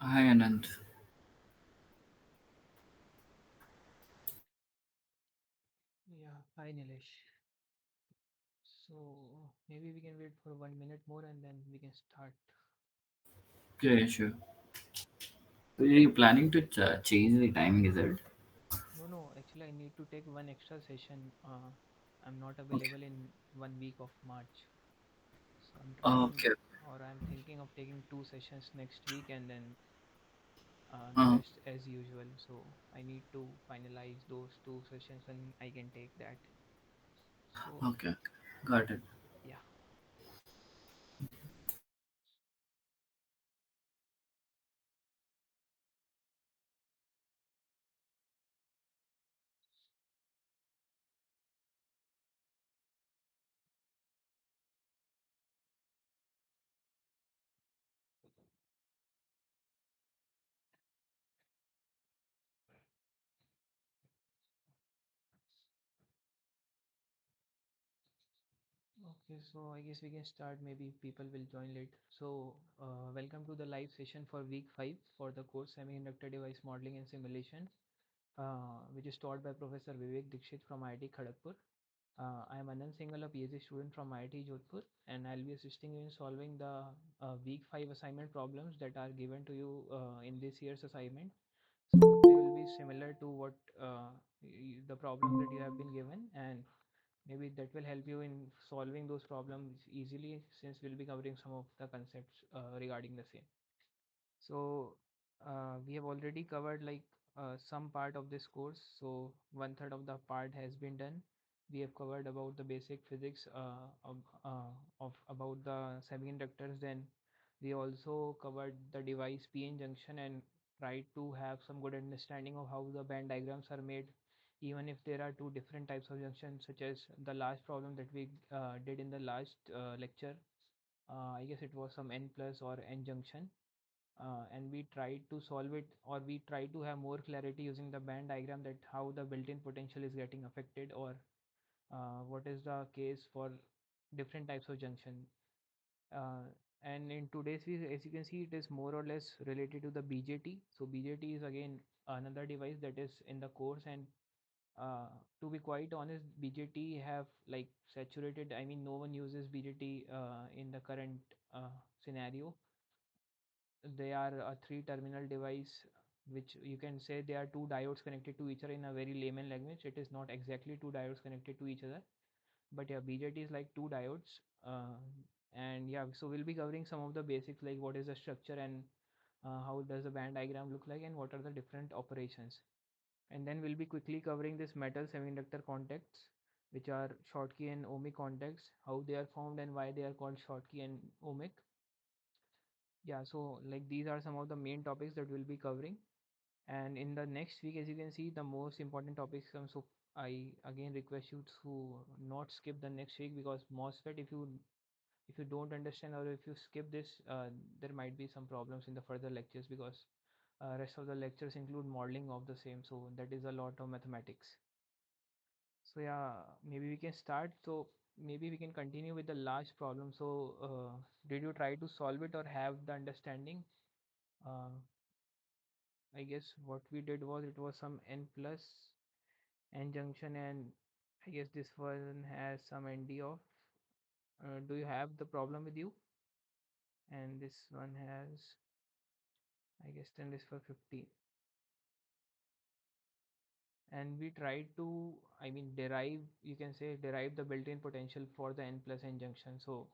Hi Anant. Yeah, hi Nilesh. So maybe we can wait for 1 minute more and then we can start. Yeah, sure. So are you planning to change the timing, is it? No, actually I need to take one extra session. I'm not Okay. available in 1 week of March. So I'm trying Okay. or I'm thinking of taking two sessions next week and then the Uh, rest as usual. So I need to finalize those two sessions when I can take that. So okay. Got it. yeah. Okay, so I guess we can start. Maybe people will join late. So, welcome to the live session for week 5 for the course Semiconductor Device Modeling and Simulation, which is taught by Professor Vivek Dikshit from IIT Kharagpur. I am Anant Singhal, a PhD student from IIT Jodhpur, and I'll be assisting you in solving the week 5 assignment problems that are given to you in this year's assignment. So, they will be similar to what the problems that you have been given, and maybe that will help you in solving those problems easily since we'll be covering some of the concepts regarding the same. So we have already covered like some part of this course. So one third of the part has been done. We have covered about the basic physics of about the semiconductors. Then we also covered the device PN junction and tried to have some good understanding of how the band diagrams are made, even if there are two different types of junctions, such as the last problem that we did in the last lecture. I guess it was some n plus or n junction, and we tried to solve it, or we try to have more clarity using the band diagram, that how the built-in potential is getting affected, or what is the case for different types of junction. uh, and in today's video, as you can see, it is more or less related to the BJT. So BJT is again another device that is in the course, and uh, to be quite honest, BJT have like saturated. I mean, no one uses BJT in the current scenario. They are a three terminal device, which you can say they are two diodes connected to each other. In a very layman language, it is not exactly two diodes connected to each other, but yeah, BJT is like two diodes. And yeah, so we'll be covering some of the basics, like what is the structure, and how does the band diagram look like, and what are the different operations. And then we'll be quickly covering this metal semiconductor contacts, which are Schottky and ohmic contacts, how they are formed and why they are called Schottky and ohmic. Yeah, so like these are some of the main topics that we'll be covering. And in the next week, as you can see, the most important topics come. So I again request you to not skip the next week, because MOSFET, if you don't understand, or if you skip this, there might be some problems in the further lectures, because rest of the lectures include modeling of the same. So that is a lot of mathematics. So yeah, maybe we can start. So maybe we can continue with the last problem. So did you try to solve it or have the understanding? Uh, I guess what we did was, it was some n plus n junction, and I guess this one has some nd off. Do you have the problem with you? And this one has, I guess, 10 is for 15. And we tried to, I mean, derive, you can say, derive the built-in potential for the n plus n junction. So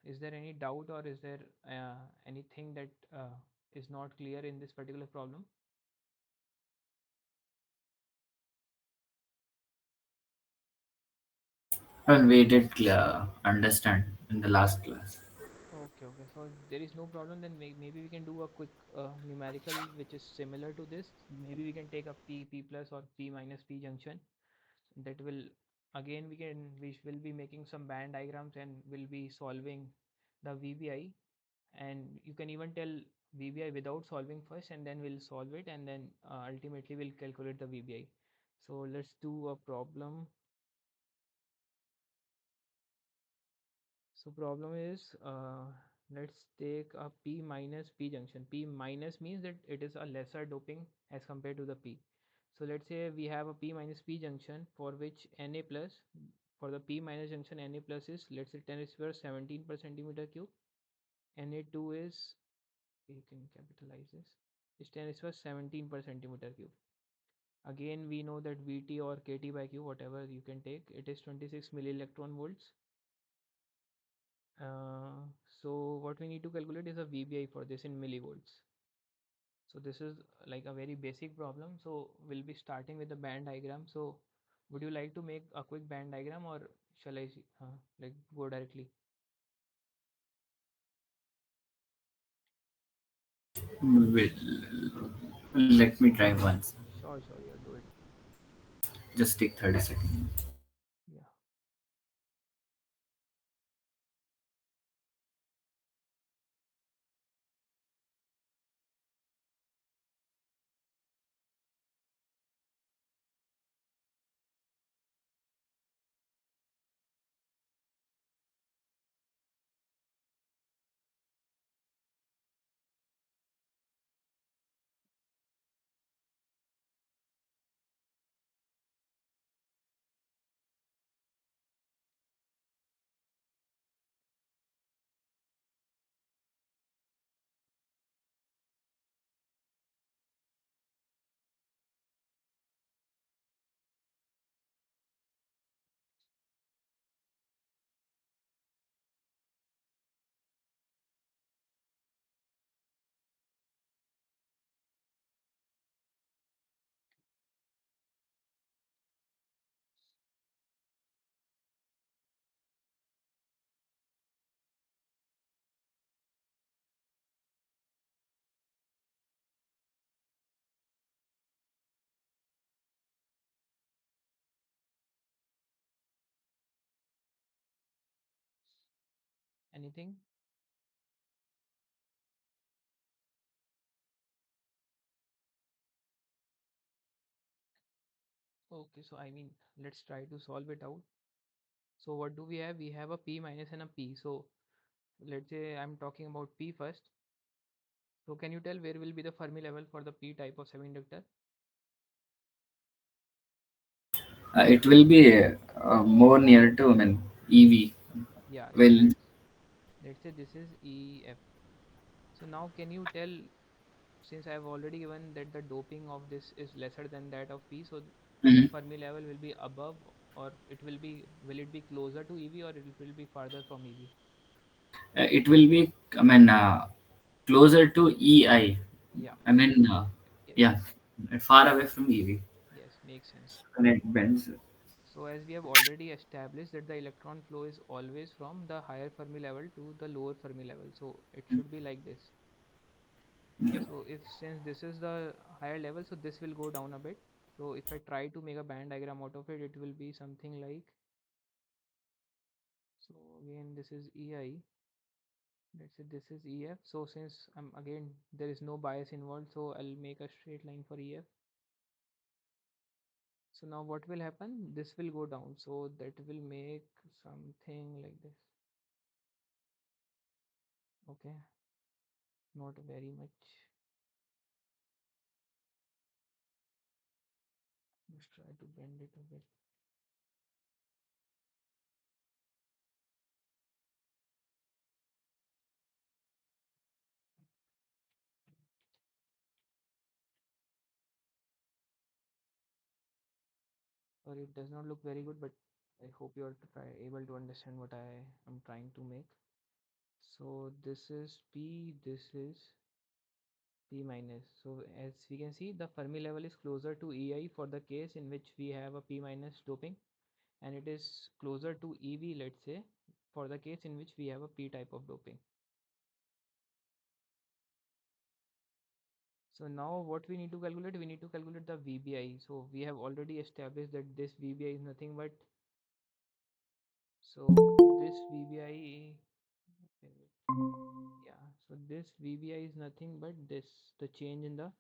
is there any doubt, or is there anything that is not clear in this particular problem? And we did understand in the last class. Okay, okay. So there is no problem. Then maybe we can do a quick numerical which is similar to this. Maybe we can take a P plus or P minus P junction. That will, again, we will be making some band diagrams, and we'll be solving the VBI. And you can even tell VBI without solving first, and then we'll solve it, and then ultimately we'll calculate the VBI. So let's do a problem. So problem is let's take a P minus P junction. P minus means that it is a lesser doping as compared to the P. So let's say we have a P minus P junction for which Na plus, for the P minus junction Na plus is, let's say, 10 is per 17 per centimeter cube. Na2 is, you can capitalize this, is 10 is per 17 per centimeter cube. Again, we know that Vt or Kt by Q, whatever you can take, it is 26 millielectron volts. So what we need to calculate is a VBI for this in millivolts. So this is like a very basic problem. So we'll be starting with the band diagram. So would you like to make a quick band diagram, or shall I like go directly? Wait, let me try once. Sure, sure, yeah, do it. Just take 30 seconds. Yeah. Anything? Okay, so I mean, let's try to solve it out. So what do we have? We have a P minus and a P. So let's say I'm talking about P first. So can you tell where will be the Fermi level for the P type of semiconductor? It will be more near to, I mean, EV. Yeah, so Well, let's say this is EF. So now can you tell, since I have already given that the doping of this is lesser than that of P, so the mhm. Fermi level will be above, or will it be closer to EV, or it will be farther from EV? It will be, I mean, closer to EI. Yeah, I mean, yes, yeah, far away from EV. yes, makes sense. When it bends. So as we have already established that the electron flow is always from the higher Fermi level to the lower Fermi level, so it should be like this. Yeah. So if, since this is the higher level, so this will go down a bit. So if I try to make a band diagram out of it, it will be something like, so again this is EI, let's say this is EF. So since I'm again, there is no bias involved, so I'll make a straight line for EF. So now what will happen? This will go down. So that will make something like this. Okay, not very much. Just try to bend it a bit. Sorry, it does not look very good, but I hope you are able to understand what I am trying to make. So this is P, this is P minus. So as we can see, the Fermi level is closer to EI for the case in which we have a P minus doping, and it is closer to EV, let's say, for the case in which we have a P type of doping. So now what we need to calculate? We need to calculate the VBI. So we have already established that this VBI is nothing but, so this VBI, yeah, so this VBI is nothing but this, the change in the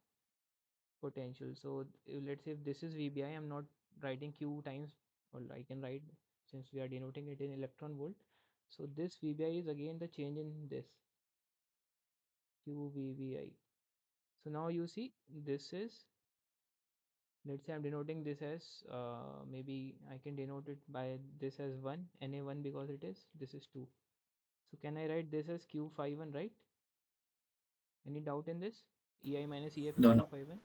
potential. So let's say if this is VBI, I'm not writing Q times, or I can write, since we are denoting it in electron volt. So this VBI is again the change in this. QVBI. So now you see this is, let's say I'm denoting this as, maybe I can denote it by this as 1, Na1, because it is, this is 2. So can I write this as Q51, right? Any doubt in this? EI minus EF is No, no. Q51.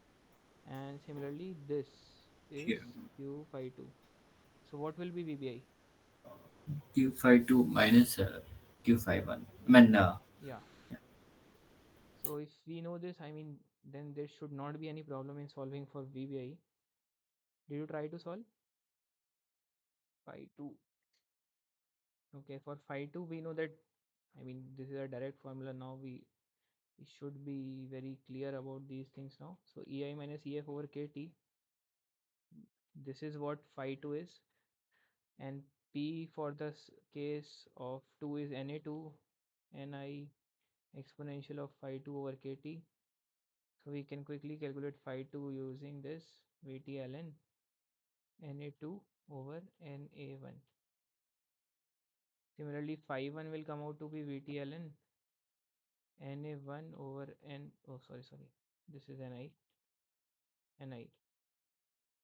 And similarly, this is Q, Q52. So what will be VBI? Q52 minus Q51. I mean, Yeah. So if we know this, I mean, then there should not be any problem in solving for VBI. Did you try to solve? Phi 2. Okay, for phi 2, we know that, I mean, this is a direct formula now. We should be very clear about these things now. So EI minus EF over KT, this is what phi 2 is. And P for the case of 2 is Na2, Ni exponential of phi 2 over KT. So we can quickly calculate phi 2 using this VT ln Na2 over Na1. Similarly, phi 1 will come out to be VT ln Na1 over N. Oh, sorry. This is Ni.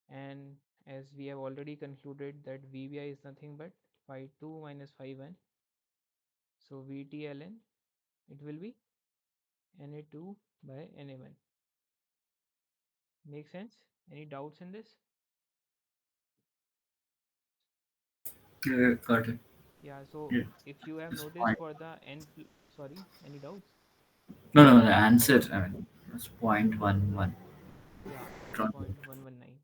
And as we have already concluded that VBI is nothing but phi 2 minus phi 1. So VT ln, it will be Na2 by Na1. Make sense? Any doubts in this? got it. Yeah, so Yeah. if you have This noticed point. for the sorry, any doubts? No, no, the answer, Okay. I mean, it's 0.11. Yeah, it's Don't it. 0.119.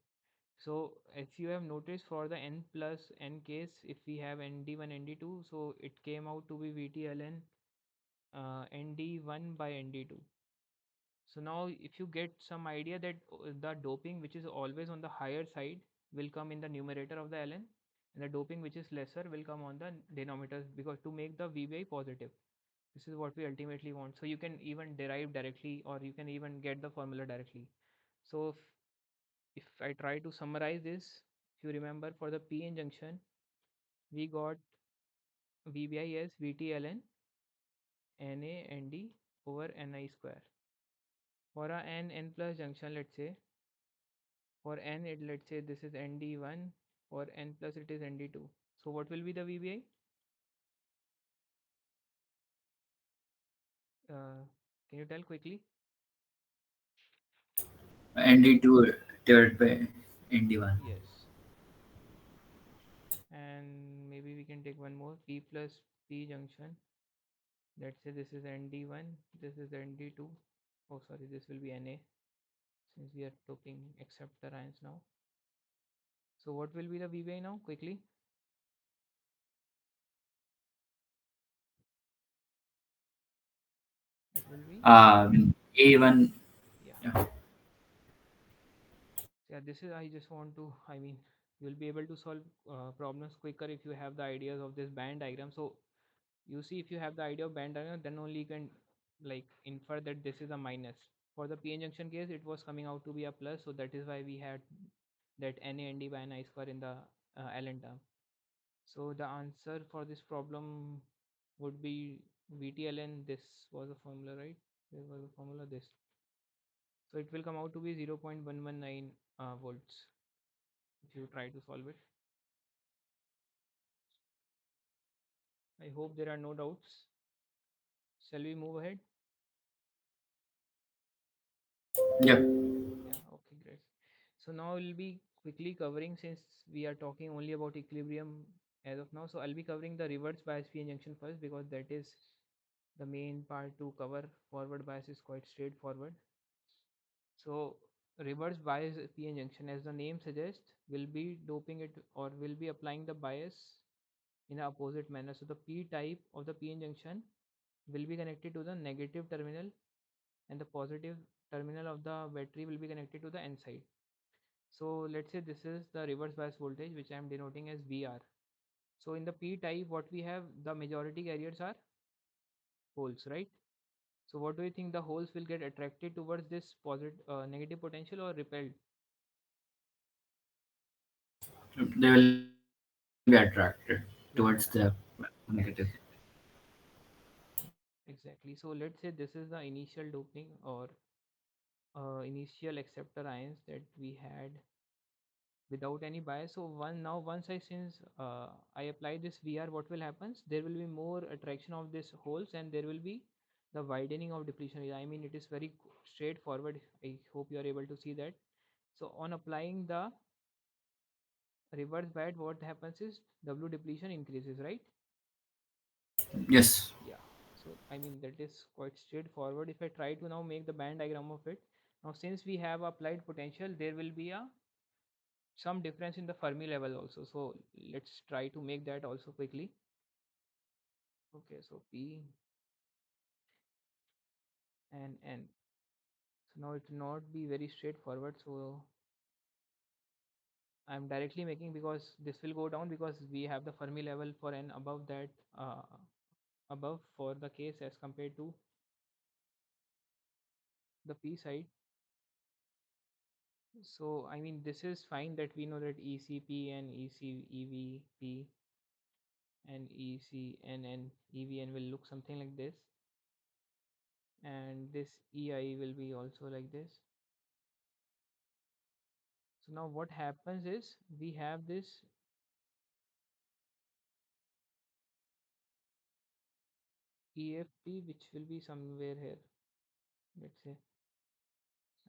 So if you have noticed for the n plus n case, if we have nd1, nd2, so it came out to be VT ln nd1 by nd2. So now if you get some idea that the doping which is always on the higher side will come in the numerator of the ln, and the doping which is lesser will come on the denominator, because to make the VBI positive. This is what we ultimately want. So you can even derive directly, or you can even get the formula directly. So if I try to summarize this, if you remember for the PN junction, we got VBI as VT ln NA over Ni square. For a n plus junction, let's say, for n, let's say this is nd1, for n plus it is nd2. So what will be the VBI? Can you tell quickly? ND2 divided by ND1. Yes. And maybe we can take one more, P plus P junction. Let's say this is nd1, this is nd2. Oh, sorry, this will be Na, since we are taking acceptor ions now. So what will be the VBI now? Quickly, it will be, A1. yeah. Yeah. Yeah, this is, I just want to, I mean, you'll be able to solve problems quicker if you have the ideas of this band diagram. So you see, if you have the idea of band diagram, then only you can like infer that this is a minus. For the PN junction case, it was coming out to be a plus, so that is why we had that NaND by Ni square in the ln term. So the answer for this problem would be VTLN. This was a formula, right? There was a formula, this. So it will come out to be 0.119 volts if you try to solve it. I hope there are no doubts. Shall we move ahead? Yeah. Yeah, okay, great. So now we'll be quickly covering, since we are talking only about equilibrium as of now. So I'll be covering the reverse bias PN junction first, because that is the main part to cover. Forward bias is quite straightforward. So reverse bias PN junction, as the name suggests, will be doping it, or will be applying the bias in the opposite manner. So the P type of the PN junction will be connected to the negative terminal, and the positive terminal of the battery will be connected to the N side. So let's say this is the reverse bias voltage, which I am denoting as VR. So in the P type, what we have, the majority carriers are holes, right? So what do you think, the holes will get attracted towards this positive negative potential, or repelled? They will be attracted towards the Yeah, negative. yes. exactly. So let's say this is the initial doping or initial acceptor ions that we had without any bias. So once I since I apply this VR, what will happen? There will be more attraction of these holes, and there will be the widening of depletion area. I mean, it is very straightforward. I hope you are able to see that. So on applying the reverse bias, what happens is W depletion increases, right? Yes. Yeah. So I mean that is quite straightforward. If I try to now make the band diagram of it, now since we have applied potential, there will be a some difference in the Fermi level also. So let's try to make that also quickly. Okay, so P and N. So now it will not be very straightforward. So I'm directly making because this will go down because we have the Fermi level for N above that above for the case as compared to the P side. So I mean this is fine that we know that ECP and ECEVP and ECN and EVN will look something like this, and this EI will be also like this. So now what happens is we have this EFP which will be somewhere here. Let's say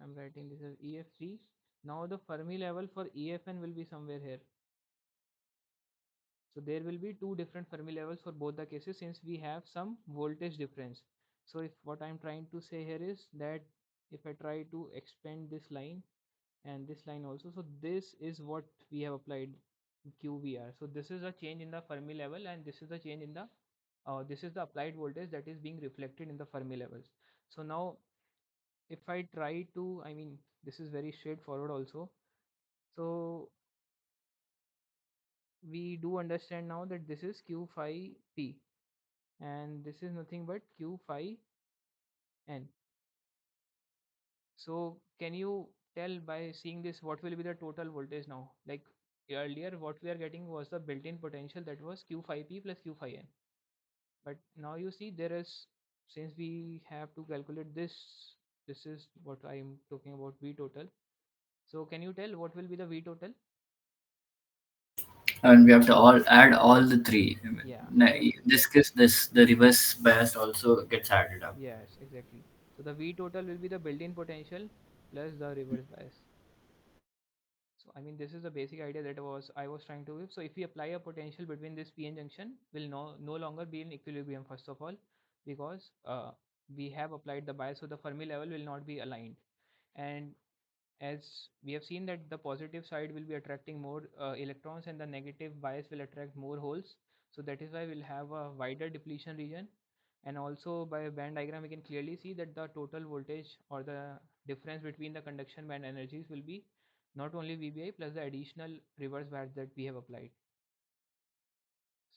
I'm writing this as EFP. Now the Fermi level for EFN will be somewhere here. So there will be two different Fermi levels for both the cases since we have some voltage difference. So if what I'm trying to say here is that if I try to expand this line and this line also, so this is what we have applied QVR. So this is a change in the Fermi level, and this is the change in the this is the applied voltage that is being reflected in the Fermi levels. So now if I try to, I mean this is very straightforward also. So we do understand now that this is Q phi P and this is nothing but Q phi N. So can you tell by seeing this what will be the total voltage now? Like earlier what we are getting was the built-in potential that was Q phi P plus Q phi N. But now you see there is, since we have to calculate this, this is what I am talking about V total. So can you tell what will be the V total? And we have to all add all the three. I mean, Yeah, in exactly. this case, this the reverse bias also gets added up. Yes, exactly. So the V total will be the built-in potential plus the reverse bias. So I mean this is the basic idea that I was trying to give. So if we apply a potential between this PN junction will no longer be in equilibrium first of all, because we have applied the bias, so the Fermi level will not be aligned. And as we have seen that the positive side will be attracting more electrons and the negative bias will attract more holes, so that is why we'll have a wider depletion region. And also by a band diagram we can clearly see that the total voltage or the difference between the conduction band energies will be not only VBI plus the additional reverse bias that we have applied.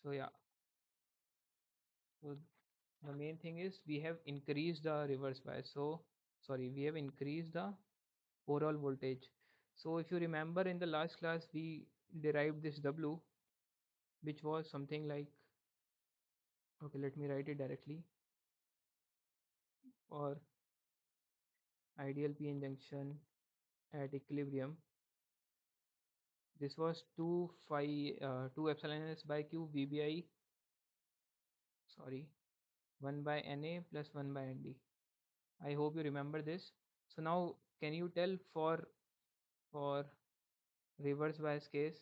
So yeah, so the main thing is we have increased the reverse bias. So sorry, we have increased the overall voltage. So if you remember in the last class we derived this W, which was something like, okay, let me write it directly. For ideal PN junction at equilibrium, this was 2 phi 2 epsilon s by q VBI, sorry, 1 by Na plus 1 by Nd. I hope you remember this. So now can you tell for reverse bias case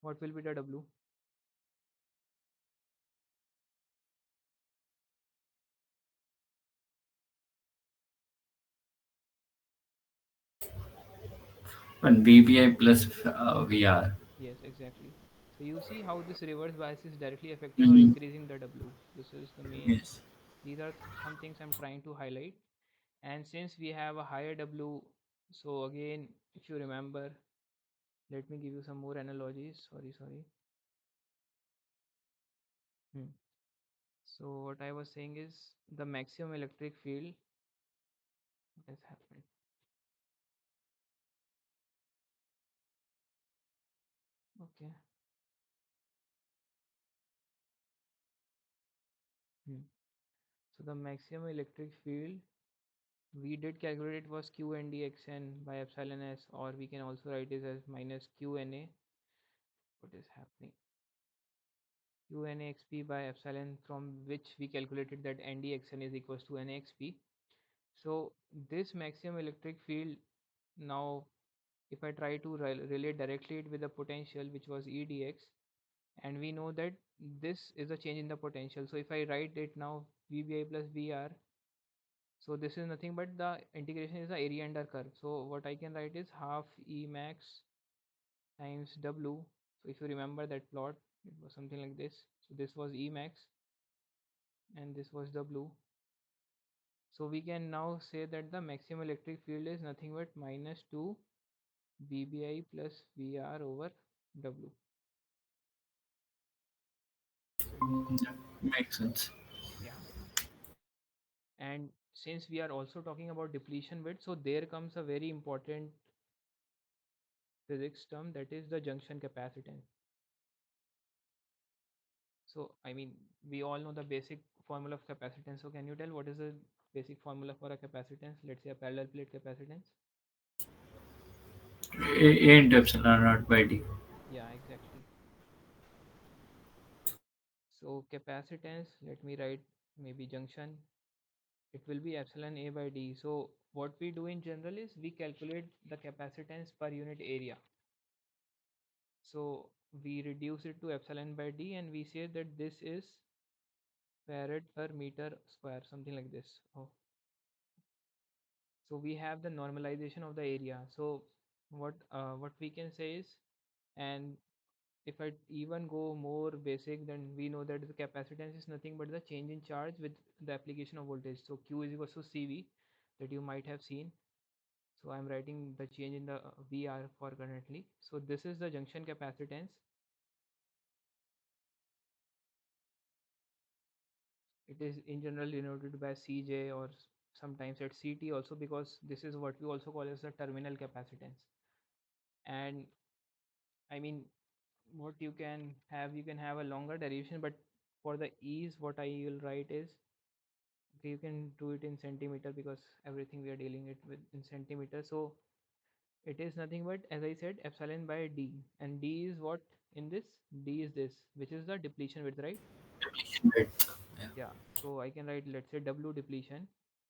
what will be the W? And BBI plus VR. Yes, exactly. So you see how this reverse bias is directly affecting or Hmm. increasing the W. This is the main, Yes. these are some things I'm trying to highlight. And since we have a higher W, so again, if you remember, let me give you some more analogies. Sorry. Hmm. So what I was saying is the maximum electric field has happened. Okay. the maximum electric field we did calculate it was q n dxn by epsilon s, or we can also write it as minus qna. What is happening? Qnxp by epsilon, from which we calculated that ndxn is equals to nxp. So this maximum electric field, now if I try to relate directly it with the potential which was edx, and we know that this is a change in the potential. So if I write it now vbi plus vr, so this is nothing but the integration is the area under curve. So what I can write is half E max times W. So if you remember that plot, it was something like this. So this was E max and this was W. So we can now say that the maximum electric field is nothing but minus 2 VBI plus VR over W. Yeah, makes sense. Yeah. And since we are also talking about depletion width, so there comes a very important physics term, that is the junction capacitance. So, I mean, we all know the basic formula of capacitance. So, can you tell what is the basic formula for a capacitance? Let's say a parallel plate capacitance. A into epsilon naught by d. Yeah, exactly. So, capacitance, let me write maybe junction. It will be epsilon A by d. So, what we do in general is we calculate the capacitance per unit area. So, we reduce it to epsilon by d and we say that this is farad per meter square, something like this. Oh, so we have the normalization of the area. So what we can say is, and if I even go more basic, then we know that the capacitance is nothing but the change in charge with the application of voltage. So q is equals to cv, that you might have seen. So I'm writing the change in the vr for currently. So this is the junction capacitance. It is in general denoted by cj, or sometimes at ct also, because this is what we also call as the terminal capacitance. And I mean, what you can have a longer derivation, but for the ease what I will write is, okay, you can do it in centimeter because everything we are dealing it with in centimeter. So it is nothing but, as I said, epsilon by d, and d is what in this, d is this, which is the depletion width, right? Depletion width. Yeah. Yeah, so I can write, let's say, w depletion.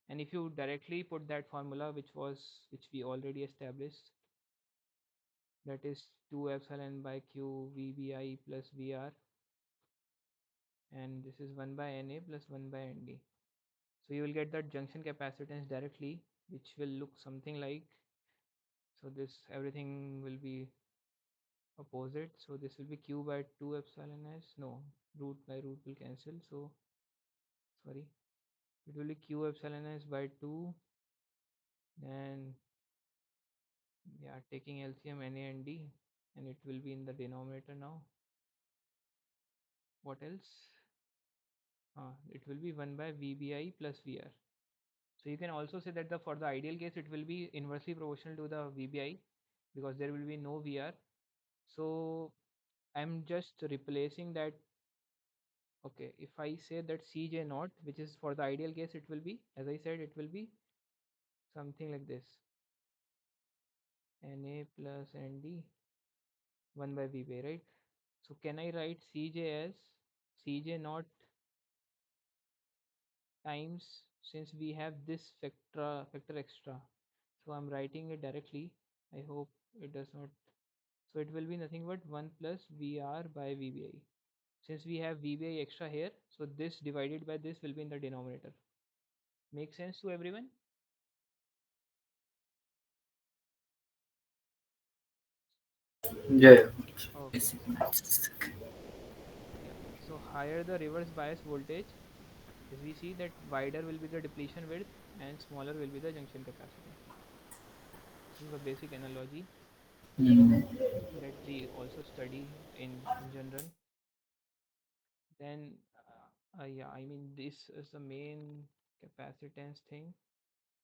And if you directly put that formula which we already established, that is 2 epsilon by q vbi plus vr, and this is 1 by Na plus 1 by Nd. So you will get that junction capacitance directly, which will look something like, so this everything will be opposite. So this will be q by 2 epsilon s. No, root by root will cancel. So sorry, it will be q epsilon s by 2. Then yeah, taking LCM Na and D, and it will be in the denominator now. What else? It will be 1 by VBI plus VR. So you can also say that the for the ideal case it will be inversely proportional to the VBI, because there will be no VR. So I'm just replacing that. Okay, if I say that Cj naught, which is for the ideal case, it will be, as I said, it will be something like this: Na plus Nd 1 by VBI, right? So can I write Cj as Cj naught times, since we have this factor extra, so I'm writing it directly. I hope it does not. So it will be nothing but 1 plus vr by vbi, since we have vbi extra here, so this divided by this will be in the denominator. Make sense to everyone? Yeah. Okay. Basic maths. Yeah, so higher the reverse bias voltage, as we see that wider will be the depletion width and smaller will be the junction capacitance. This is a basic analogy Mm. that we also study in general. Then yeah, I mean, this is the main capacitance thing.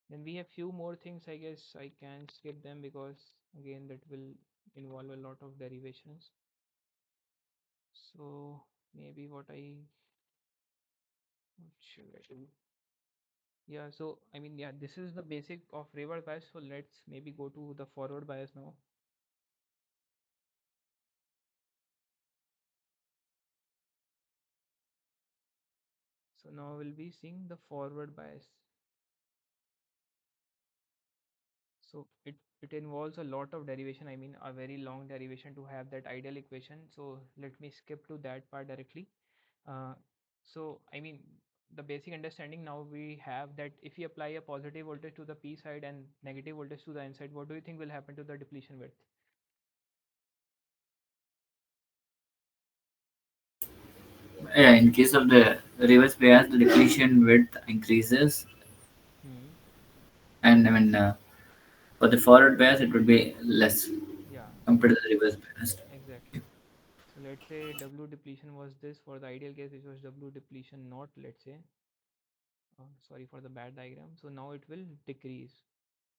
Then we have few more things. I guess I can skip them because again that will involve a lot of derivations. So maybe what should I do? Yeah, so I mean, yeah, this is the basic of reverse bias. So let's maybe go to the forward bias now. So now we'll be seeing the forward bias. So it involves a lot of derivation. I mean, a very long derivation to have that ideal equation. So let me skip to that part directly. Uh, so I mean, the basic understanding now we have that if we apply a positive voltage to the P side and negative voltage to the N side, what do you think will happen to the depletion width? Yeah, in case of the reverse bias, the depletion width increases, Hmm. and for the forward bias, it would be less Yeah. compared So to the reverse bias. exactly. So let's say W depletion was this for the ideal case, which was W depletion not, let's say, sorry for the bad diagram. So now it will decrease.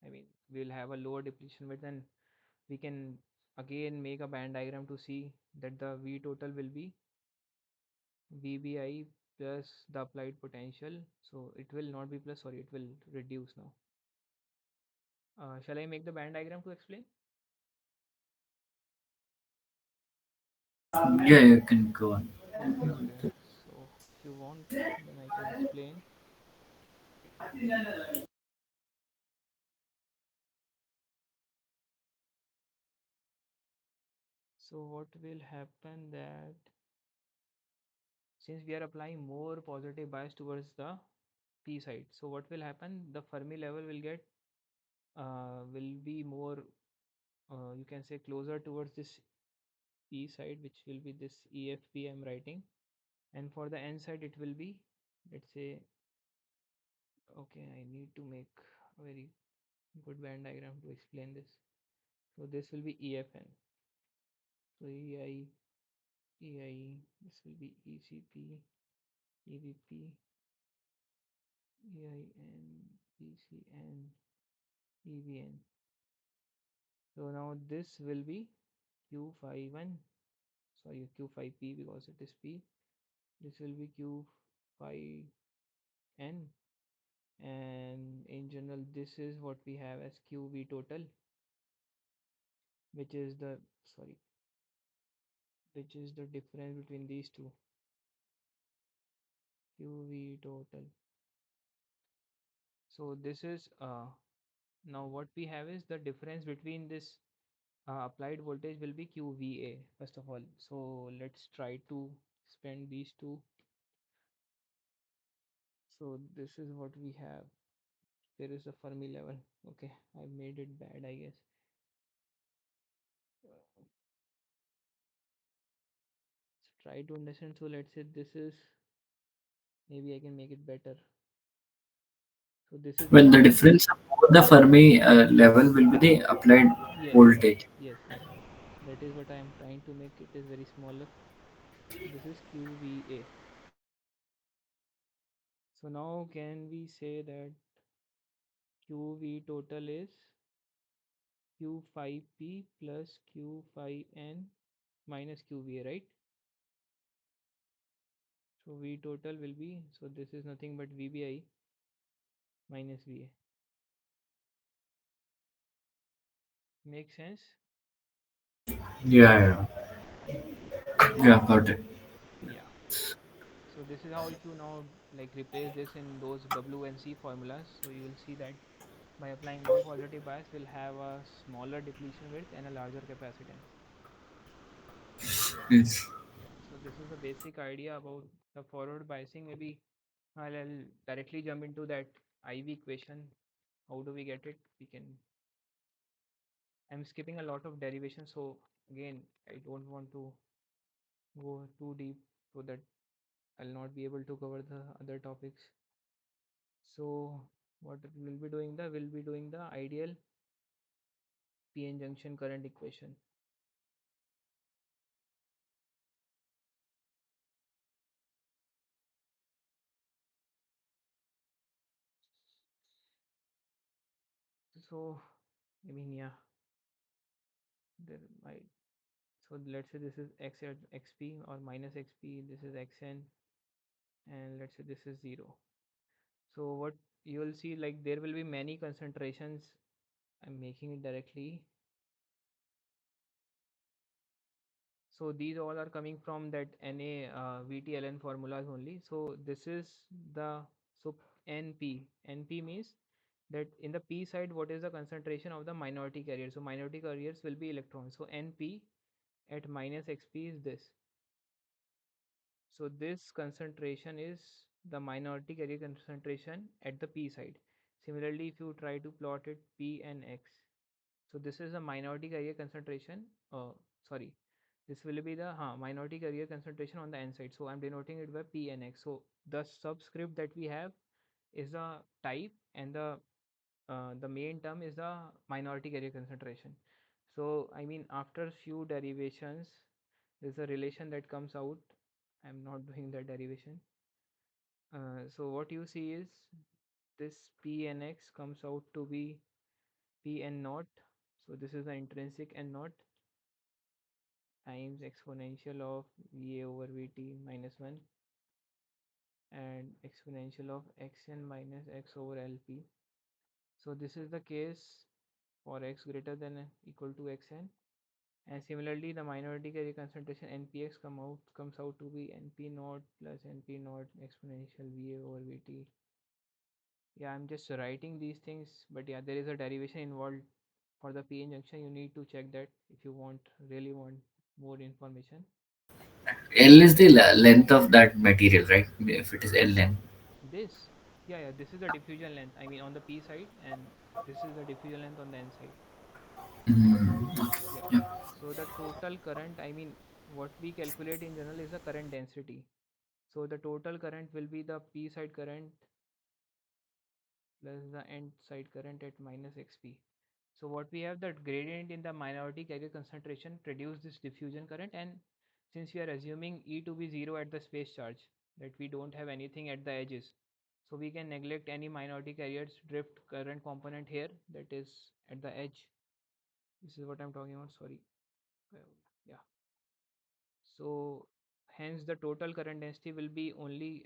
I mean, we'll have a lower depletion width, and we can again make a band diagram to see that the V total will be VBI plus the applied potential. So it will not be plus, sorry, it will reduce now. Shall I make the band diagram to explain? Yeah, you can go on. Okay, okay. So if you want, then I can explain. So what will happen that since we are applying more positive bias towards the P side, so what will happen? The Fermi level will get will be more you can say closer towards this P side, which will be this EFP I'm writing, and for the N side it will be, let's say, okay, I need to make a very good band diagram to explain this. So this will be EFN. So EI, this will be ECP, EVP, EIN, ECN, EVN. So now this will be Q51, sorry, Q5P because it is P. This will be Q5N, and in general this is what we have as QV total, which is the, sorry, which is the difference between these two, QV total. So this is now what we have is the difference between this applied voltage will be QVA first of all. So let's try to spend these two. So this is what we have. There is a Fermi level. Okay, I made it bad, I guess. So try to understand. So let's say this is, maybe I can make it better. So this is the Well, the applied. difference of both the Fermi level will be the applied Yes, voltage. yes. That is what I am trying to make. It is very smaller. This is QVA. So now can we say that QV total is Q5P plus Q5N minus QVA, right? So V total will be, so this is nothing but VBI minus VA. Make sense? Yeah, yeah, got it. Yeah. So this is how if you now like replace this in those W and C formulas, so you will see that by applying more positive bias, we'll have a smaller depletion width and a larger capacitance. Yes. So this is the basic idea about the forward biasing. Maybe I'll directly jump into that IV equation. How do we get it? We can. I'm skipping a lot of derivation, so again, I don't want to go too deep so that I'll not be able to cover the other topics. So what we'll be doing the ideal PN junction current equation. So I mean, yeah, there might. So let's say this is x at xp or minus xp. This is xn, and let's say this is 0. So what you will see like there will be many concentrations. I'm making it directly. So these all are coming from that Na VTLN formulas only. So this is the, so NP means that in the p side what is the concentration of the minority carrier. So minority carriers will be electrons. So NP at minus xp is this. So this concentration is the minority carrier concentration at the p side. Similarly, if you try to plot it p and x, so this is a minority carrier concentration. Sorry, this will be the minority carrier concentration on the n side. So I'm denoting it by p and x. So the subscript that we have is the type, and the main term is the minority carrier concentration. So I mean, after few derivations, there's a relation that comes out. I'm not doing that derivation. So what you see is this p and x comes out to be p n naught. So this is the intrinsic n naught times exponential of va over vt minus 1 and exponential of xn minus x over lp. So this is the case for x greater than or equal to xn. And similarly, the minority carrier concentration npx comes out to be np naught plus np naught exponential va over vt. Yeah, I'm just writing these things, but yeah, there is a derivation involved for the p-n junction. You need to check that if you really want more information. L is the length of that material, right? If it is L length. This, yeah, this is the diffusion length. I mean, on the p side, and this is the diffusion length on the n side. Mm, okay. Yeah. Yeah. So the total current, I mean, what we calculate in general is the current density. So the total current will be the p side current plus the n side current at minus xp. So what we have, that gradient in the minority carrier concentration produce this diffusion current, and since we are assuming E to be 0 at the space charge, that we don't have anything at the edges, so we can neglect any minority carriers drift current component here, that is at the edge. This is what I'm talking about, sorry. Yeah. So hence the total current density will be only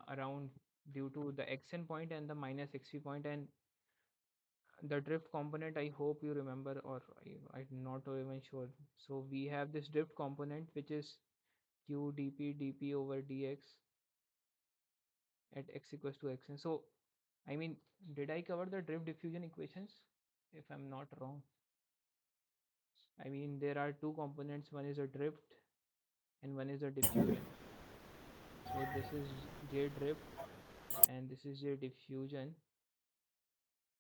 around, due to the xn point and the minus xp point, and the drift component, I hope you remember, or I'm not even sure. So we have this drift component which is q dp over dx at x equals to xn. So I mean, did I cover the drift diffusion equations? If I'm not wrong, I mean, there are two components, one is a drift and one is a diffusion. So this is j drift and this is j diffusion,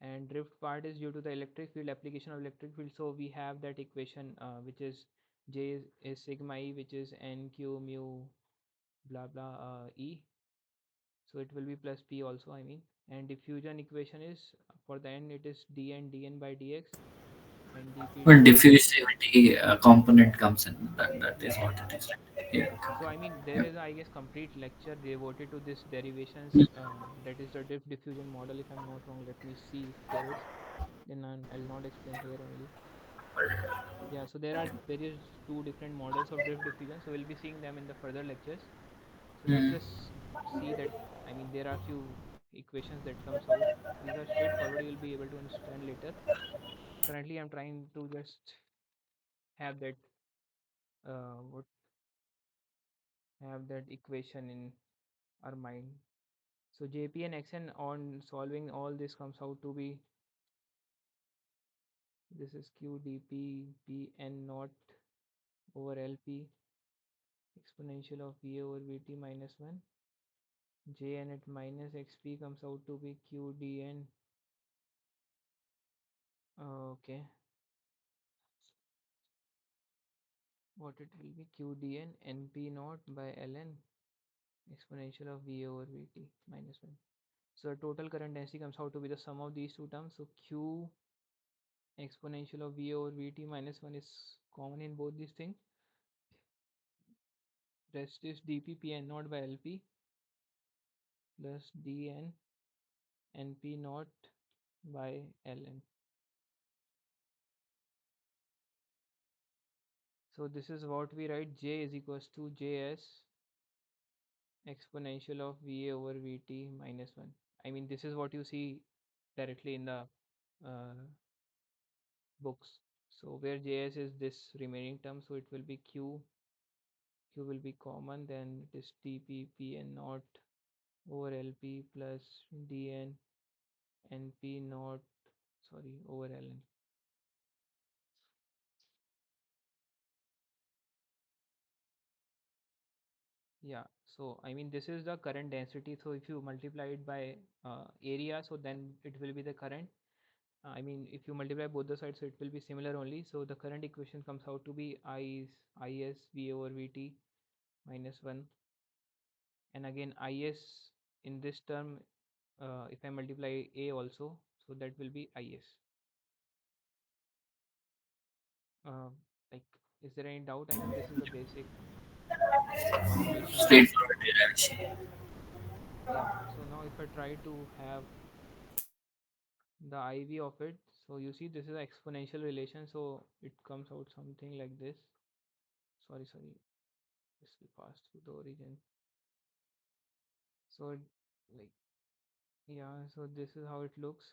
and drift part is due to the electric field, application of electric field. So we have that equation, which is j is sigma e, which is n q mu blah blah e. So it will be plus p also, I mean. And diffusion equation is, for the n it is dn by dx and When dp by. diffusivity component comes in, that is Yeah, what it is. Yeah. Okay. so I mean, there Yeah. is, I guess, complete lecture devoted to this derivations, that is the drift diffusion model, if I'm not wrong. Let me see if there is, then I'll not explain here only. Yeah, so there are various two different models of drift diffusion. So we'll be seeing them in the further lectures. So let's Mm. just see that. I mean, there are few equations that comes out. These are straightforward. You'll be able to understand later. Currently, I'm trying to just have that what have that equation in our mind. So JP and XN on solving all this comes out to be, this is QDP PN naught over LP exponential of V over VT minus 1. Jn at minus xp comes out to be qdn. Okay, what it will be, qdn np naught by ln exponential of v over vt minus 1. So the total current density comes out to be the sum of these two terms. So q exponential of v over vt minus 1 is common in both these things. Rest is dp pn naught by lp plus dn np naught by ln. So this is what we write, j is equals to js exponential of va over vt minus 1. I mean, this is what you see directly in the uh, books. So where Js is this remaining term, so it will be Q will be common, then it is Tp Pn naught over Lp plus Dn Np naught, sorry, over Ln. Yeah, so I mean this is the current density. So if you multiply it by area, so then it will be the current. I mean if you multiply both the sides, so it will be similar only. So the current equation comes out to be is V over Vt minus 1, and again is in this term, if I multiply A also, so that will be is. Uh, like, is there any doubt? I mean this is the basic formulation of it. Straightforward derivation. Yeah, so now if I try to have the IV of it, so you see this is an exponential relation, so it comes out something like this. Sorry, this will pass through the origin. So like, yeah, so this is how it looks.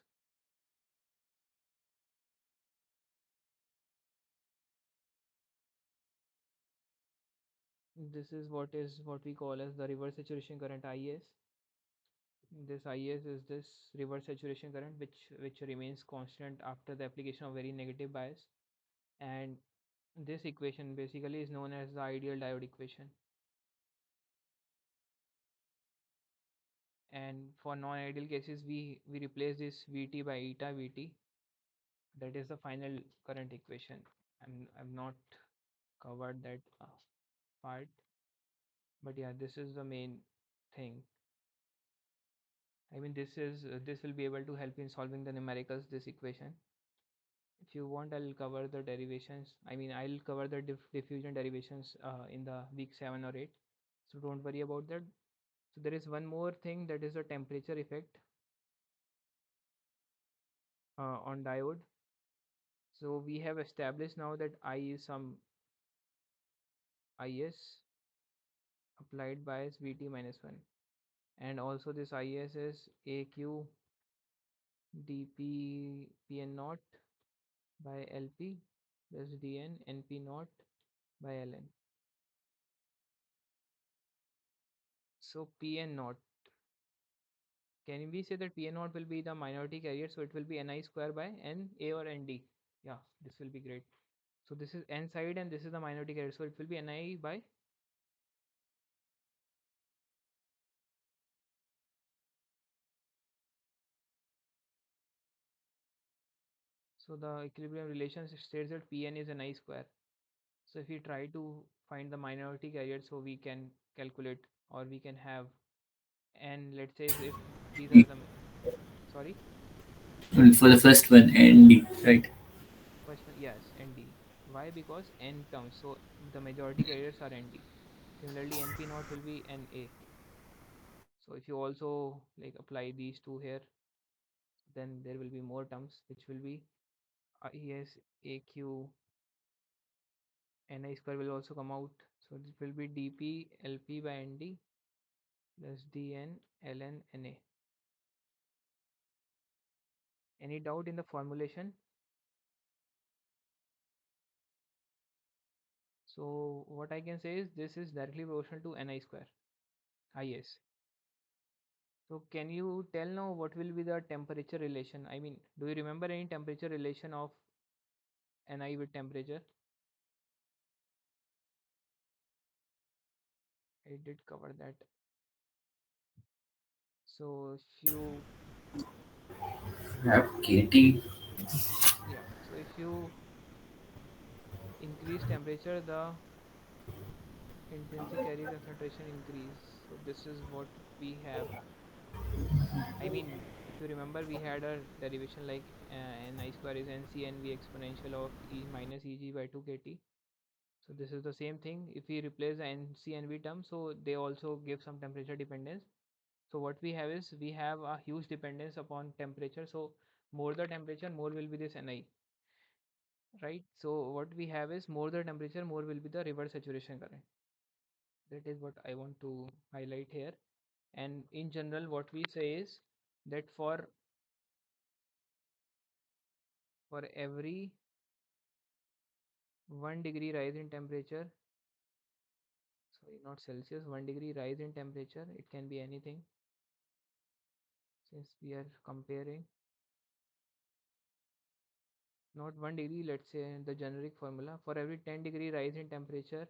This is what we call as the reverse saturation current is. This is this reverse saturation current which remains constant after the application of very negative bias, and this equation basically is known as the ideal diode equation. And for non-ideal cases, we replace this Vt by eta Vt. That is the final current equation. I'm not covered that part, but yeah, this is the main thing. I mean, this will be able to help in solving the numericals, this equation. If you want, I'll cover the derivations. I mean, I'll cover the diffusion derivations in the week 7 or 8. So don't worry about that. So there is one more thing, that is the temperature effect on diode. So we have established now that I is some is applied bias Vt minus 1, and also this is is aq dp pn naught by lp plus dn np naught by ln. So pn naught, can we say that pn naught will be the minority carrier, so it will be ni square by n a or nd. Yeah, this will be great. So this is n side and this is the minority carrier, so it will be ni by, so the equilibrium relation states that pn is ni square. So if we try to find the minority carrier, so we can calculate, or we can have, and let's say if these are the, sorry, And for the first one, ND, right? first one, yes, nd. Why? Because n terms, so the majority carriers are nd. Similarly, np naught will be na. So if you also like apply these two here, then there will be more terms which will be is aq ni square will also come out. So this will be dp lp by nd plus dn ln na. Any doubt in the formulation? So what I can say is this is directly proportional to ni square, is. So can you tell now what will be the temperature relation? I mean, do you remember any temperature relation of ni with temperature? I did cover that. So if you, We have KT. yeah, so if you increase temperature, the intrinsic carrier concentration increase. So this is what we have. I mean, if you remember, we had a derivation like ni square is ncnv exponential of e minus eg by 2 kt. So this is the same thing. If we replace the ncnv term, so they also give some temperature dependence. So what we have is we have a huge dependence upon temperature. So more the temperature, more will be this ni, right? So what we have is more the temperature, more will be the reverse saturation current. That is what I want to highlight here. And in general, what we say is that for every 1 degree rise in temperature, sorry, not Celsius, 1 degree rise in temperature, it can be anything, since we are comparing not 1 degree, let's say the generic formula, for every 10 degree rise in temperature,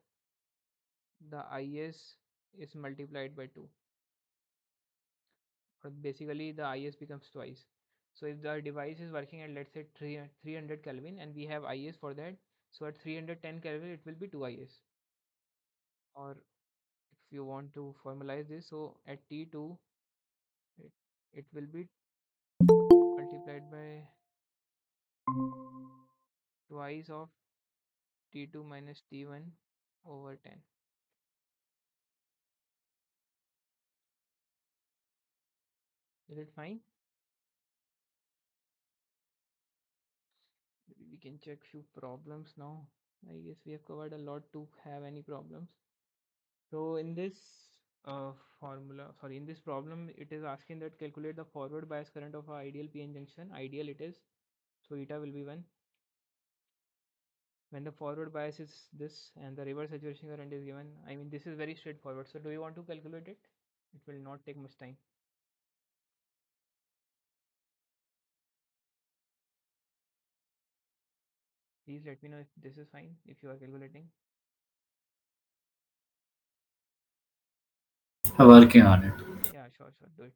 the is is multiplied by 2, or basically the is becomes twice. So if the device is working at, let's say, 300 Kelvin, and we have is for that, so at 310 Kelvin it will be 2 is. Or if you want to formalize this, so at T2 it, it will be multiplied by twice of T2 minus T1 over 10. Is it fine? We can check few problems now. I guess we have covered a lot to have any problems. So in this in this problem, it is asking that calculate the forward bias current of a ideal PN junction. Ideal it is, so eta will be 1. When the forward bias is this and the reverse saturation current is given, I mean, this is very straightforward. So do you want to calculate it? It will not take much time. Please let me know if this is fine, if you are calculating. Working on it. Yeah, sure, do it.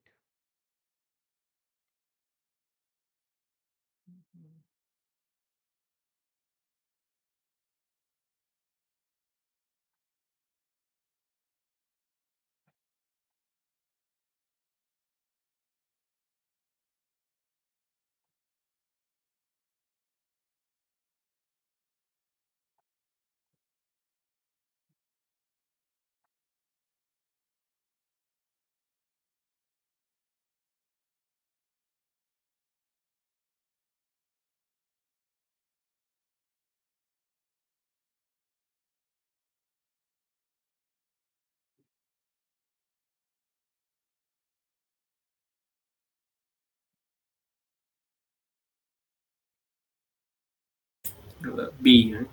Mhm. B, right?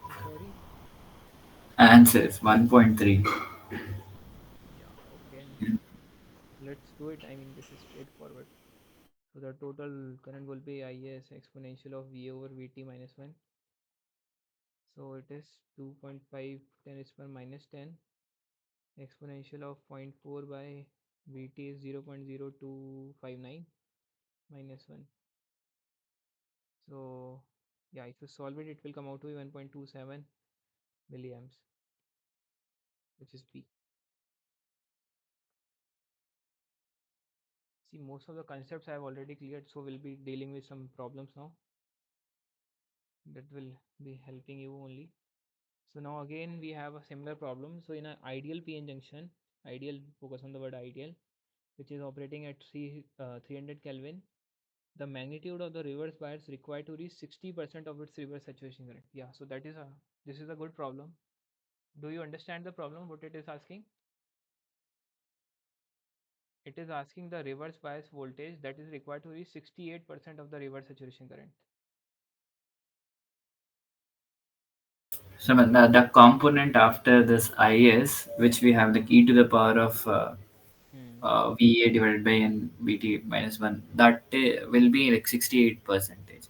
Okay, sorry. Answer is 1.3. Yeah, okay. Let's do it. I mean, this is straightforward. So the total current will be Is exponential of V over Vt minus 1. So it is 2.5 10 is per minus 10 exponential of zero point 0.4 by Vt is 0.0259 minus 1. So yeah, if you solve it, it will come out to be 1.27 milliamps, which is B. See, most of the concepts I have already cleared, so we'll be dealing with some problems now that will be helping you only. So now again we have a similar problem. So in an ideal PN junction, ideal, focus on the word ideal, which is operating at 300 Kelvin, the magnitude of the reverse bias required to reach 60% of its reverse saturation current. Yeah, so this is a good problem. Do you understand the problem? What it is asking? It is asking the reverse bias voltage that is required to reach 68% of the reverse saturation current. So the component after this is, which we have the e to the power of Hmm. VA divided by N VT minus 1, that will be like 68 percentage.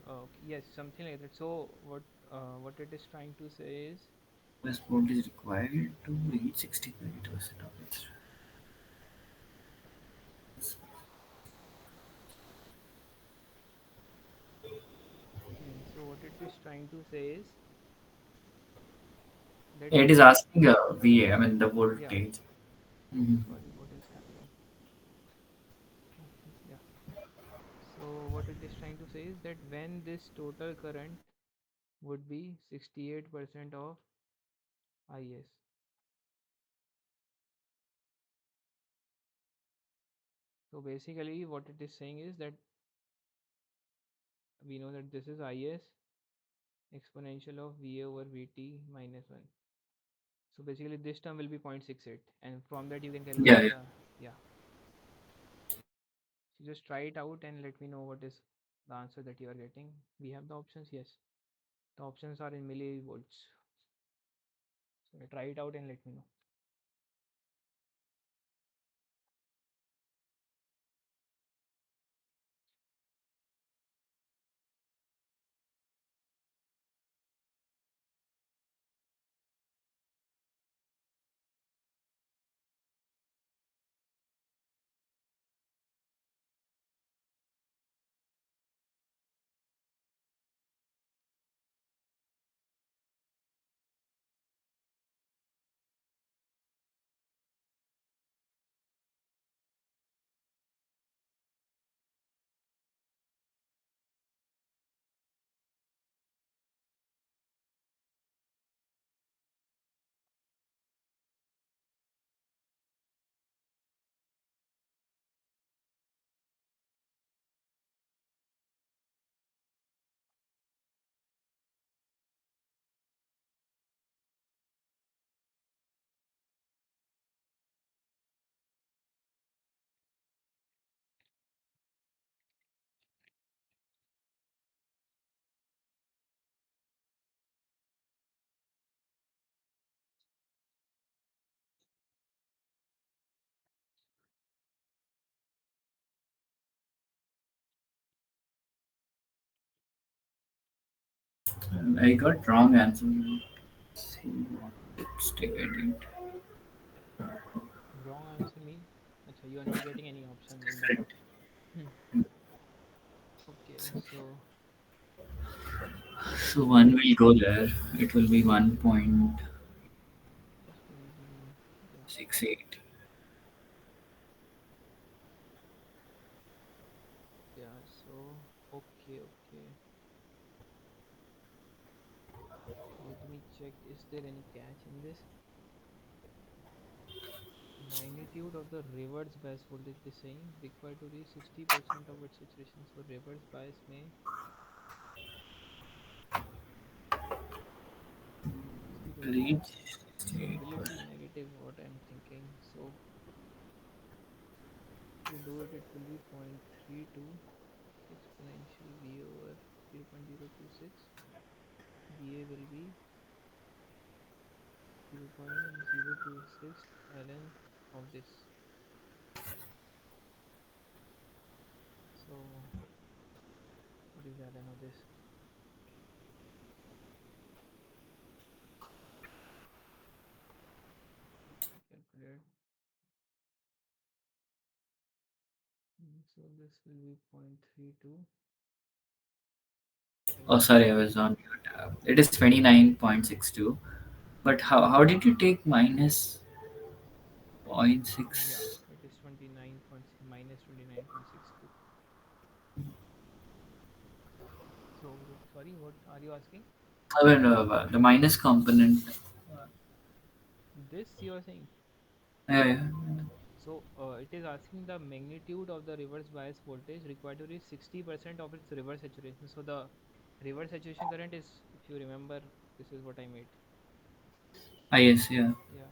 Okay, yes, something like that. So what it is trying to say is, This voltage is required to reach 68% of its. so what it is trying to say is that It is when, asking VA, I mean the yeah, voltage. Mhm. sorry, what is happening? Okay, yeah. So what it is trying to say is that when this total current would be 68% of Is. So basically what it is saying is that we know that this is Is exponential of Va over Vt minus 1. So basically this term will be 0.68, and from that you can Yeah, calculate yeah. the Yeah. So just try it out and let me know what is the answer that you are getting. We have the options. Yes, the options are in millivolts. So try it out and let me know. I got wrong answer. See what mistake I did. Wrong answer mean? Acha, you are not getting any option in the. Hmm. Okay, so So this one will go there. It will be 1.68. this will be, yeah, yeah. So okay. Let me check. Is there any catch in this? Magnitude of the reverse bias voltage is saying required to reach 60% of its saturation. So reverse bias may 60%. Reach 68. Stability negative. What I'm thinking. So to do it, it will be 0.32 exponential V over 0.026. VA will be 0.026 ln of this. So what is ln of this? Calculate. So this will be 0.32 Oh, ln sorry, I of was this. on mute. It is 29.62. But how did you take minus point Yeah, 0.6? it is 29 point minus 29.62. So sorry, what are you asking? I mean, the minus component. This you are saying. Yeah, So it is asking the magnitude of the reverse bias voltage required to reach 60% of its reverse saturation. So the reverse saturation current is, if you remember, this is what I made. yes, yeah. Yeah.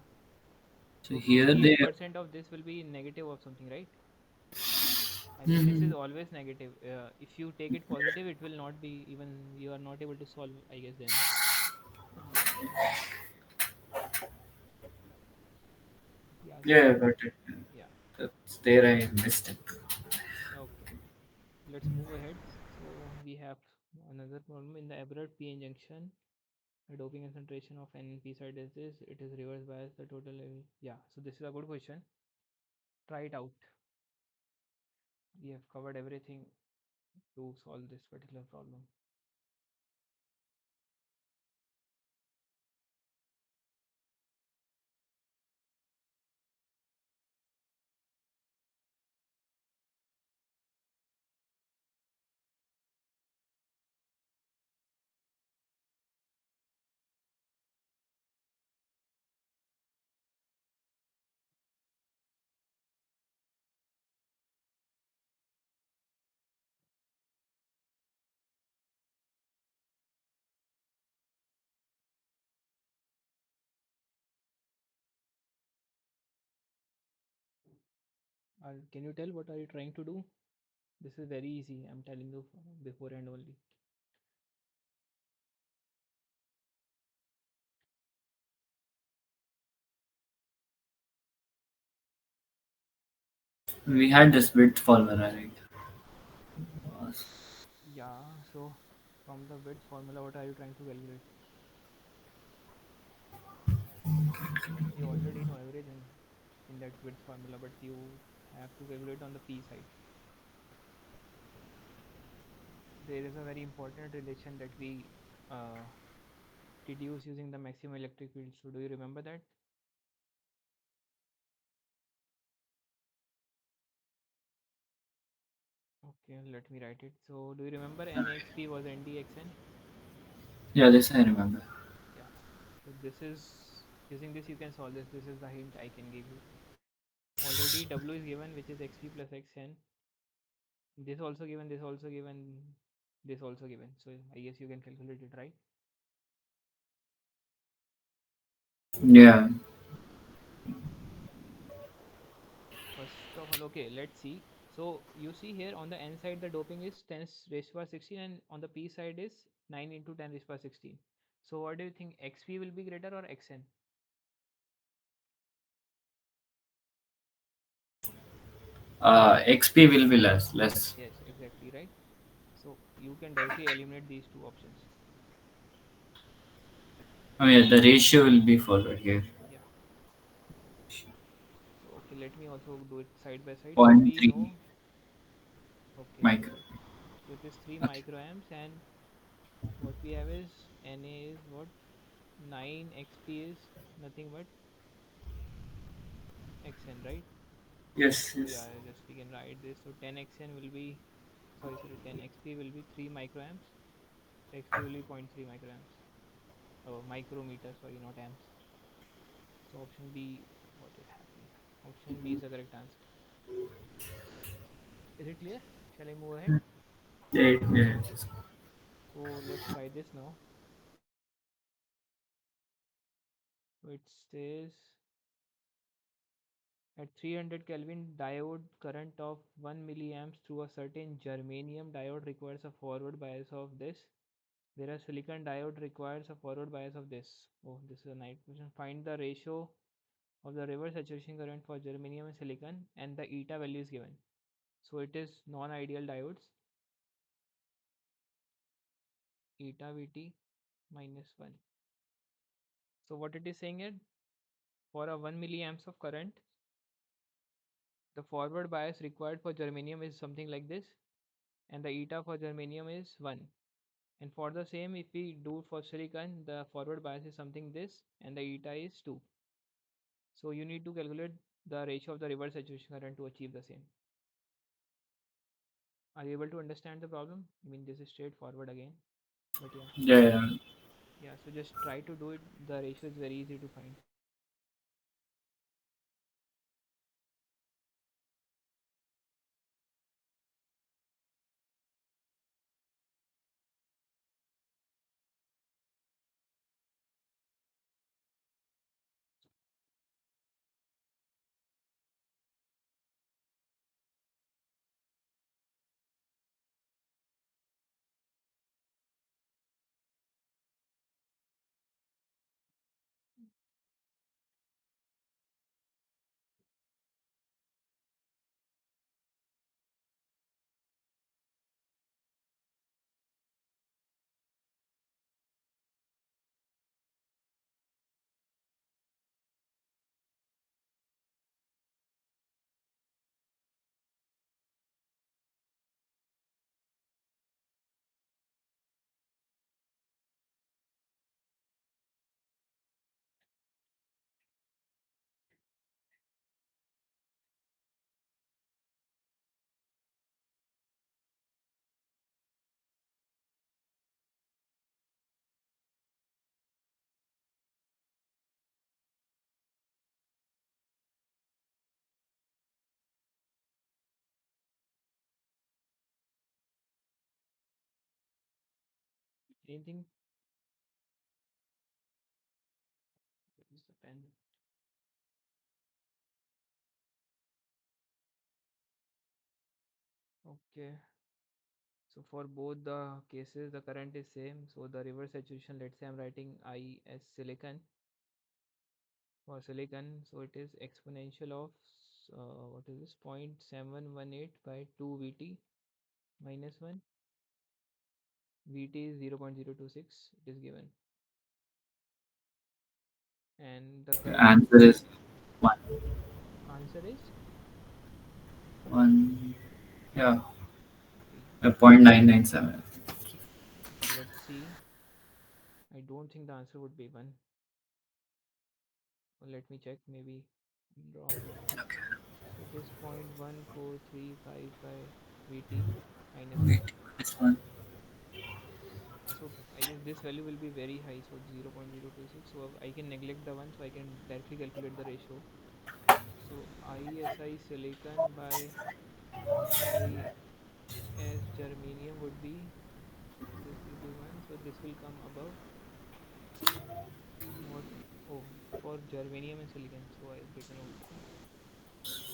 So So here they. 60% of this will be negative of something, right? I mean, this is Mhm. always negative. If you take it positive, it will not be even, you are not able to solve, I guess, then. Uh, yeah, Yeah, I so, got it. yeah, That's there I missed it. okay. Let's move ahead. So, we have another problem in the abrupt PN junction. The doping concentration of NP side is this, it is reverse bias, the total level. Yeah, so this is a good question. Try it out. We have covered everything to solve this particular problem. Can you tell what are you trying to do? This is very easy. I'm telling you beforehand only. We had this width formula, right? Yeah. So from the width formula, what are you trying to calculate? You already know everything in that width formula, but you have to calculate on the p side. There is a very important relation that we uh, deduce using the maximum electric field. So do you remember that? Okay, let me write it. So do you remember NXP was NDXN? Yeah, this I remember. Yeah. So this is using this you can solve this. This is the hint I can give you. Already W is given, which is XP plus XN. This also given, this also given, this also given. So I guess you can calculate it, right? Yeah. First of all, okay, let's see. So you see here on the N side the doping is 10 raised to power 16 and on the P side is 9 into 10 raised to power 16. So what do you think, XP will be greater or XN? XP will be less. Yes, exactly right. So you can directly eliminate these two options. Oh yeah, the ratio will be followed here. Yeah. So okay, let me also do it side by side. So Point we 0.3 know, okay, micro. perfect. So it is 3 Okay. microamps and what we have is Na is what, 9, XP is nothing but XN, right? Yes, So yeah, yes. just we can write this. So 10 XN will be, sorry, 10 XP will be 3 microamps. So XP will be zero point 0.3 microamps. Oh, micrometer, sorry, not amps. So option B, what is happening? Option B is the correct answer. Is it clear? Shall I move ahead? Yeah, yeah. So let's try this now. So it says at 300 Kelvin diode current of 1 milliamps through a certain germanium diode requires a forward bias of this. Whereas silicon diode requires a forward bias of this. Oh, this is a nice question. Find the ratio of the reverse saturation current for germanium and silicon and the eta value is given. So it is non-ideal diodes, eta Vt minus 1. So what it is saying is for a 1 milliamps of current, the forward bias required for germanium is something like this and the eta for germanium is 1. And for the same, if we do for silicon, the forward bias is something this and the eta is 2. So you need to calculate the ratio of the reverse saturation current to achieve the same. Are you able to understand the problem? I mean, this is straightforward again, but yeah. Yeah, yeah. Yeah, so just try to do it. The ratio is very easy to find. Anything? Where is the pen? Okay. So for both the cases, the current is same. So the reverse saturation, let's say I'm writing I as silicon for silicon. So it is exponential of what is this 0.718 by 2 VT minus 1. VT is 0.026. It is given. And the The current answer is one. answer is One. Yeah. okay. 0.997. Okay, let's see. I don't think the answer would be 1. Let me check. Maybe I'm wrong. So it is 0.1435 by VT minus 1. Wait, this one. So I guess this value will be very high. So 0.026. So I can neglect the 1. So I can directly calculate the ratio. So ISI silicon by I as germanium would be, this will be 1. So this will come above what? Oh, for germanium and silicon. So I've written okay.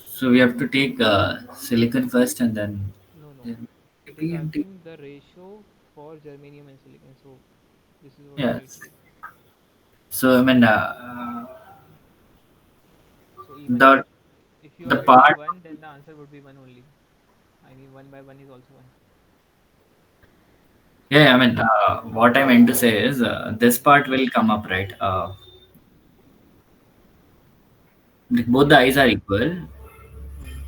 So we have to take silicon first and then No, no. then It is PMT. asking the ratio for germanium and silicon. So this is what we need to Yes. do. So I mean, So even the if you the are getting part. 1, then the answer would be 1 only. I mean 1 by 1 is also 1. Yeah, I mean, what I meant to say is this Hmm. part will come up, right? Both the Yes. i's are equal. Hmm.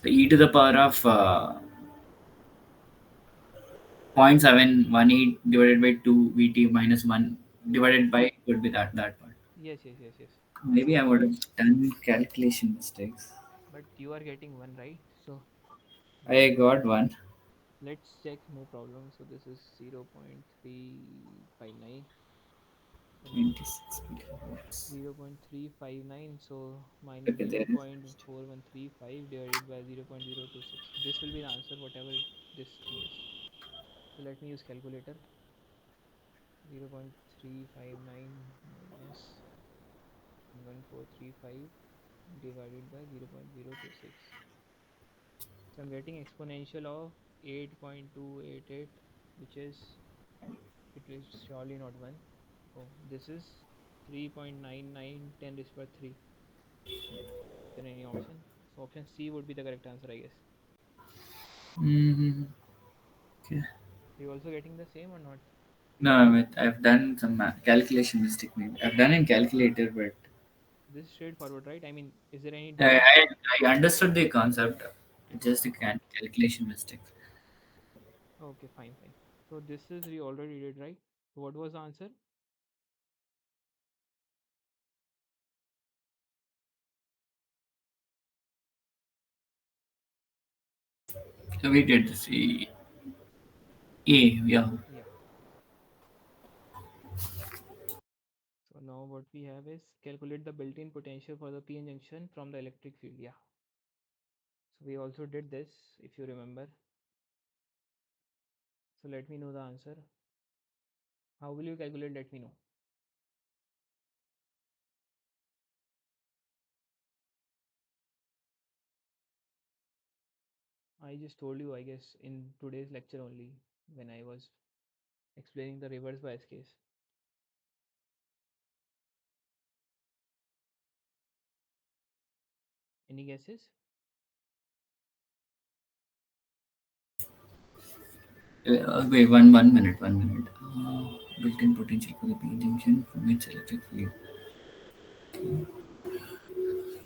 So e to the power of 0.718 divided by 2 VT minus 1 Hmm. divided by would be that part. Yes, yes, yes, yes. Maybe I would But have done calculation mistakes. you are getting 1, right? So I let's got one. let's check, no problem. So this is 0.359. Sorry, 26 megawatts. 0.359. So minus Okay, there is. 0.4135 divided by 0.026. This will be the answer, whatever this thing is. So let me use calculator. 0.359 minus 1435 divided by 0.026. So I'm getting exponential of 8.288, which is, it is surely not 1. Oh, this is 3.9910 raised by 3. Is there any option? So option C would be the correct answer, I guess. Mm-hmm. Okay. Are you also getting the same or not? No, I've done some calculation mistake. Maybe I've done in calculator, but This is straightforward, right? I mean, is there any I, doubt? I, I understood the concept. It's just the Okay, calculation mistakes. okay, fine, fine. So this is we already did, right? So what was the answer? So we did this. Yeah. Yeah. So now what we have is calculate the built-in potential for the PN junction from the electric field. Yeah. So we also did this, if you remember. So let me know the answer. How will you calculate? Let me know. I just told you, I guess, in today's lecture only when I was explaining the reverse bias case. Any guesses? Wait, one minute, 1 minute. Built-in potential for the P junction from its electric field.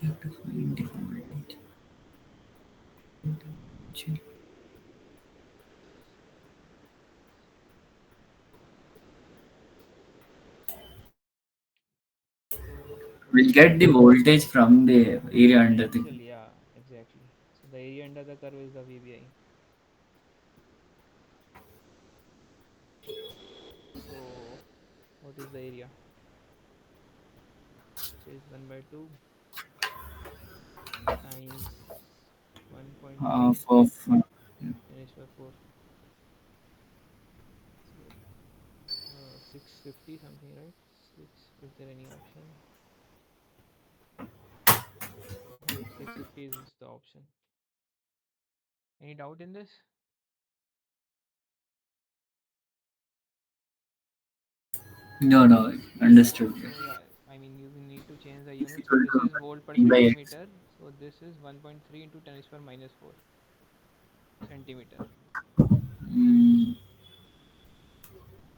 You have to find the voltage. Potential. So We'll get the voltage from the area under the. potential, yeah, exactly. So the area under the curve is the VBI. So what is the area? It is 1 by 2 times 1.3 Half of. finished by 4. So 650 something, right? 6. Is there any option? Yeah, 650 is the option. Any doubt in this? No, no, Yeah, understood. so yeah, I mean you will need to change the It's unit. So equal this to is volt per P by X. centimeter. So this is 1.3 into 10 to the power minus 4 centimeter, Mm,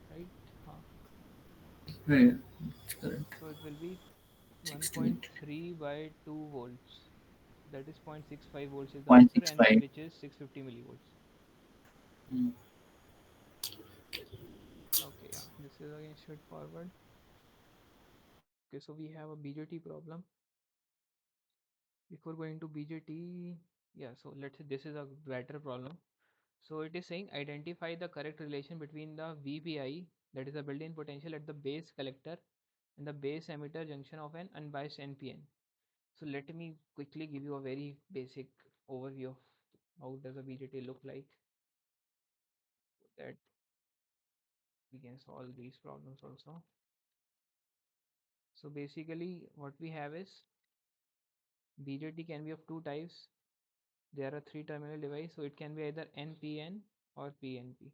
right? Huh. yeah, that's correct. So it will be 68. 1.3 by 2 volts. That is 0.65 volts is the answer, and 0.65. which is 650 millivolts. Mm. Okay, yeah, this is again straightforward. Okay, so we have a BJT problem. Before going to BJT, yeah, so let's say this is a better problem. So it is saying identify the correct relation between the VPI, that is the built-in potential at the base collector, and the base emitter junction of an unbiased NPN. So let me quickly give you a very basic overview of how does a BJT look like, so that we can solve these problems also. So basically what we have is BJT can be of two types. There are three terminal device, so it can be either NPN or PNP.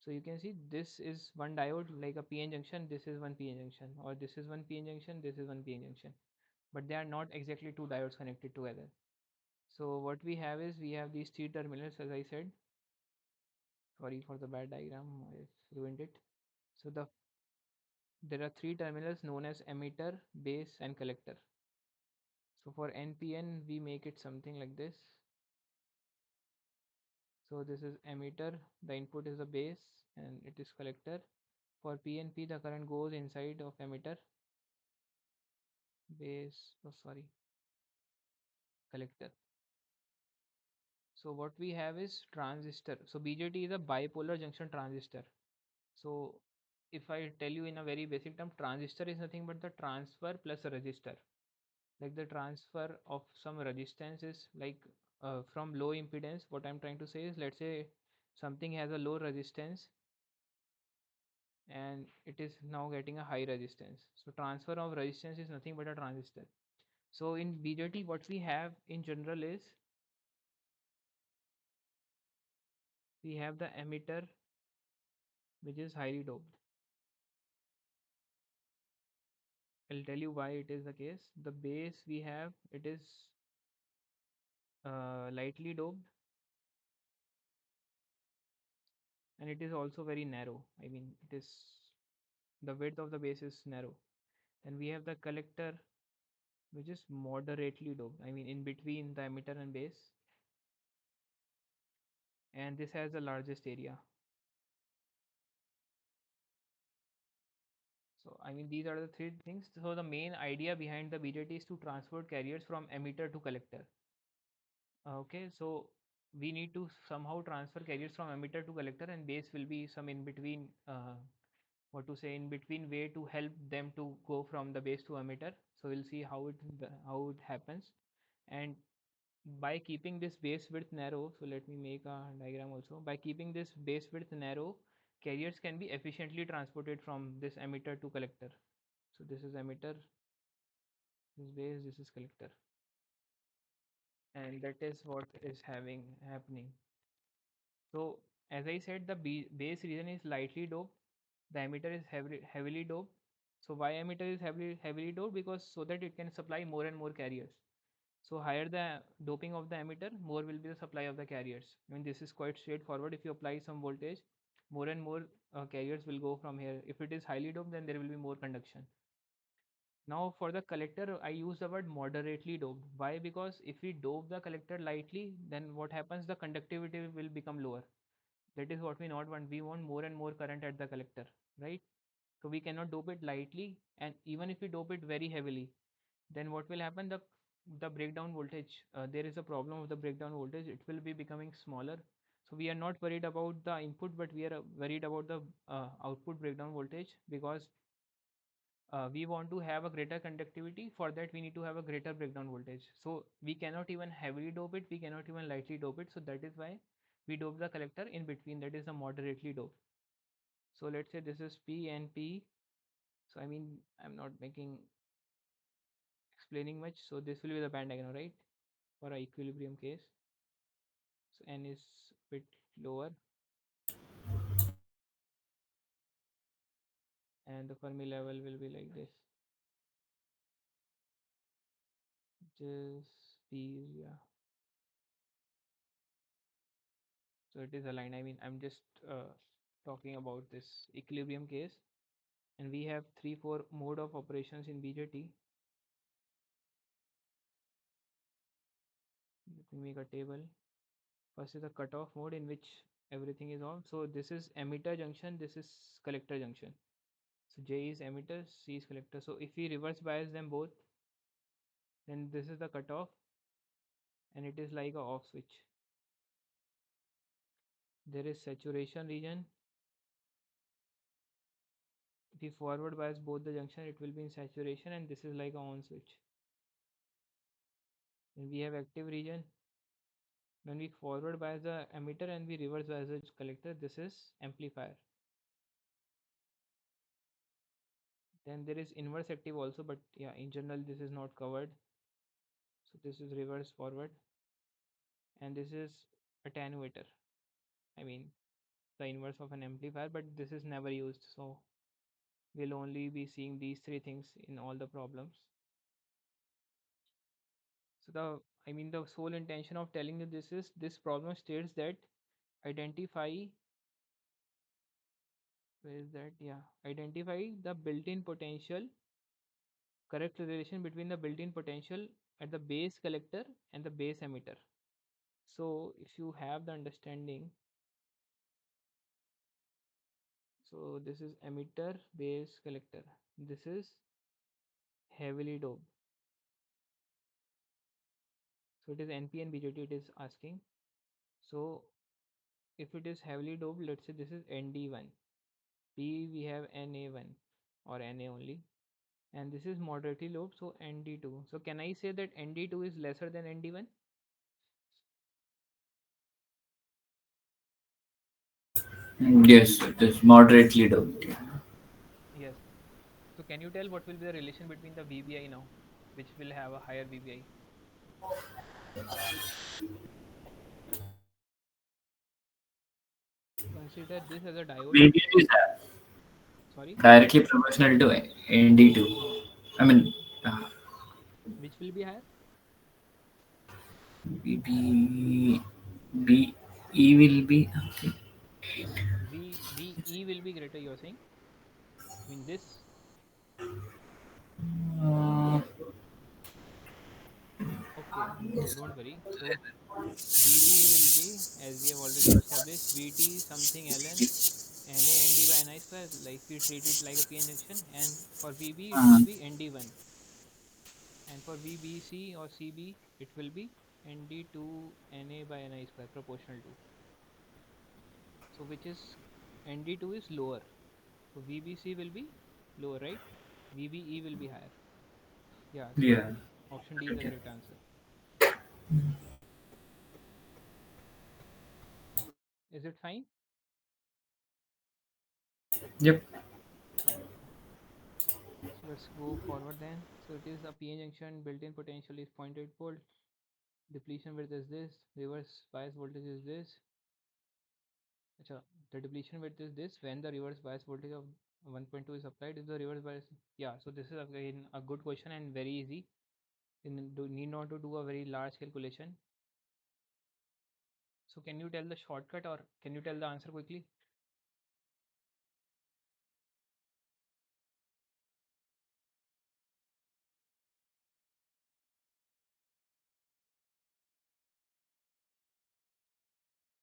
So you can see this is one diode like a PN junction, this is one PN junction, or this is one PN junction, this is one PN junction. But they are not exactly two diodes connected together. So what we have is we have these three terminals, as I said. Sorry for the bad diagram, I ruined it. So there are three terminals known as emitter, base, and collector. So for NPN we make it something like this. So this is emitter, the input is the base, and it is collector. For PNP the current goes inside of emitter, base, oh sorry, collector. So what we have is transistor. So BJT is a bipolar junction transistor. So if I tell you in a very basic term, transistor is nothing but the transfer plus a resistor. Like the transfer of some resistance is like from low impedance. What I'm trying to say is, let's say something has a low resistance and it is now getting a high resistance. So transfer of resistance is nothing but a transistor. So in BJT, what we have in general is we have the emitter, which is highly doped. I'll tell you why it is the case. The base we have, it is lightly doped, and it is also very narrow. I mean, it is the width of the base is narrow. And we have the collector, which is moderately doped. I mean, in between the emitter and base, and this has the largest area. So, I mean, these are the three things. So, the main idea behind the BJT is to transport carriers from emitter to collector. Okay, so we need to somehow transfer carriers from emitter to collector, and base will be some in between, what to say, in between way to help them to go from the base to emitter. So we'll see how it happens. And by keeping this base width narrow, so let me make a diagram also. By keeping this base width narrow, carriers can be efficiently transported from this emitter to collector. So this is emitter, this is base, this is collector, and that is what is having happening. So as I said, the base region is lightly doped, the emitter is heavily doped. So why emitter is heavily doped? Because so that it can supply more and more carriers. So higher the doping of the emitter, more will be the supply of the carriers. I mean, this is quite straightforward. If you apply some voltage, more and more carriers will go from here. If it is highly doped, then there will be more conduction. Now for the collector, I use the word moderately doped. Why? Because if we dope the collector lightly, then what happens? The conductivity will become lower. That is what we not want. We want more and more current at the collector, right? So we cannot dope it lightly, and even if we dope it very heavily, then what will happen? The breakdown voltage, there is a problem of the breakdown voltage. It will be becoming smaller. So we are not worried about the input, but we are worried about the output breakdown voltage, because we want to have a greater conductivity. For that we need to have a greater breakdown voltage. So we cannot even heavily dope it, we cannot even lightly dope it. So that is why we dope the collector in between, that is a moderately dope. So let's say this is P and P. So I mean, I'm not making explaining much. So this will be the band diagram, right? for a equilibrium case. So n is bit lower, and the Fermi level will be like this. Just be, yeah. So it is aligned. I mean, I'm just talking about this equilibrium case, and we have 3 4 mode of operations in BJT. Let me make a table. First is the cutoff mode in which everything is on. So this is emitter junction, this is collector junction. So J is emitter, C is collector. So if we reverse bias them both, then this is the cutoff, and it is like a off switch. There is saturation region. If we forward bias both the junction, it will be in saturation, and this is like a on switch. Then we have active region. When we forward bias the emitter and we reverse bias the collector, this is amplifier. Then there is inverse active also, but yeah, in general this is not covered. So this is reverse forward, and this is attenuator. I mean, the inverse of an amplifier, but this is never used. So we'll only be seeing these three things in all the problems. So I mean, the sole intention of telling you this is this problem states that identify, where is that? Yeah, identify the built-in potential, correct relation between the built-in potential at the base collector and the base emitter. So if you have the understanding, so this is emitter base collector. This is heavily doped. So it is NP and BJT it is asking. So if it is heavily doped, let's say this is ND1. P we have Na1 or Na only. And this is moderately doped, so ND2. So can I say that ND2 is lesser than ND1? Yes, it is moderately doped. Yes. So can you tell what will be the relation between the VBI now, which will have a higher VBI? Consider this as a diode. VBA is Sorry? directly proportional to ND2. No. I mean, uh, Which will be higher? BB, BE will be. Okay. VE will be greater, you're saying? I mean this. Uh, Okay, so don't worry. So VB will be, as we have already established, VT something ln NA ND by Ni square, like we treat it like a PN junction, and for VB it uh, will be ND1, and for VBC or CB it will be ND2 NA by Ni square proportional to. So which is ND2 is lower, so VBC will be lower, right? VBE will be higher. Yeah, so yeah. option D is the correct answer. Is it fine? Yep. Okay. So let's go forward then. So it is a PN junction, built-in potential is 0.8 volt, depletion width is this, reverse bias voltage is this. Achha, the depletion width is this when the reverse bias voltage of 1.2 is applied. If the reverse bias, yeah. So this is again a good question and very easy. You need not to do a very large calculation. So can you tell the shortcut or can you tell the answer quickly?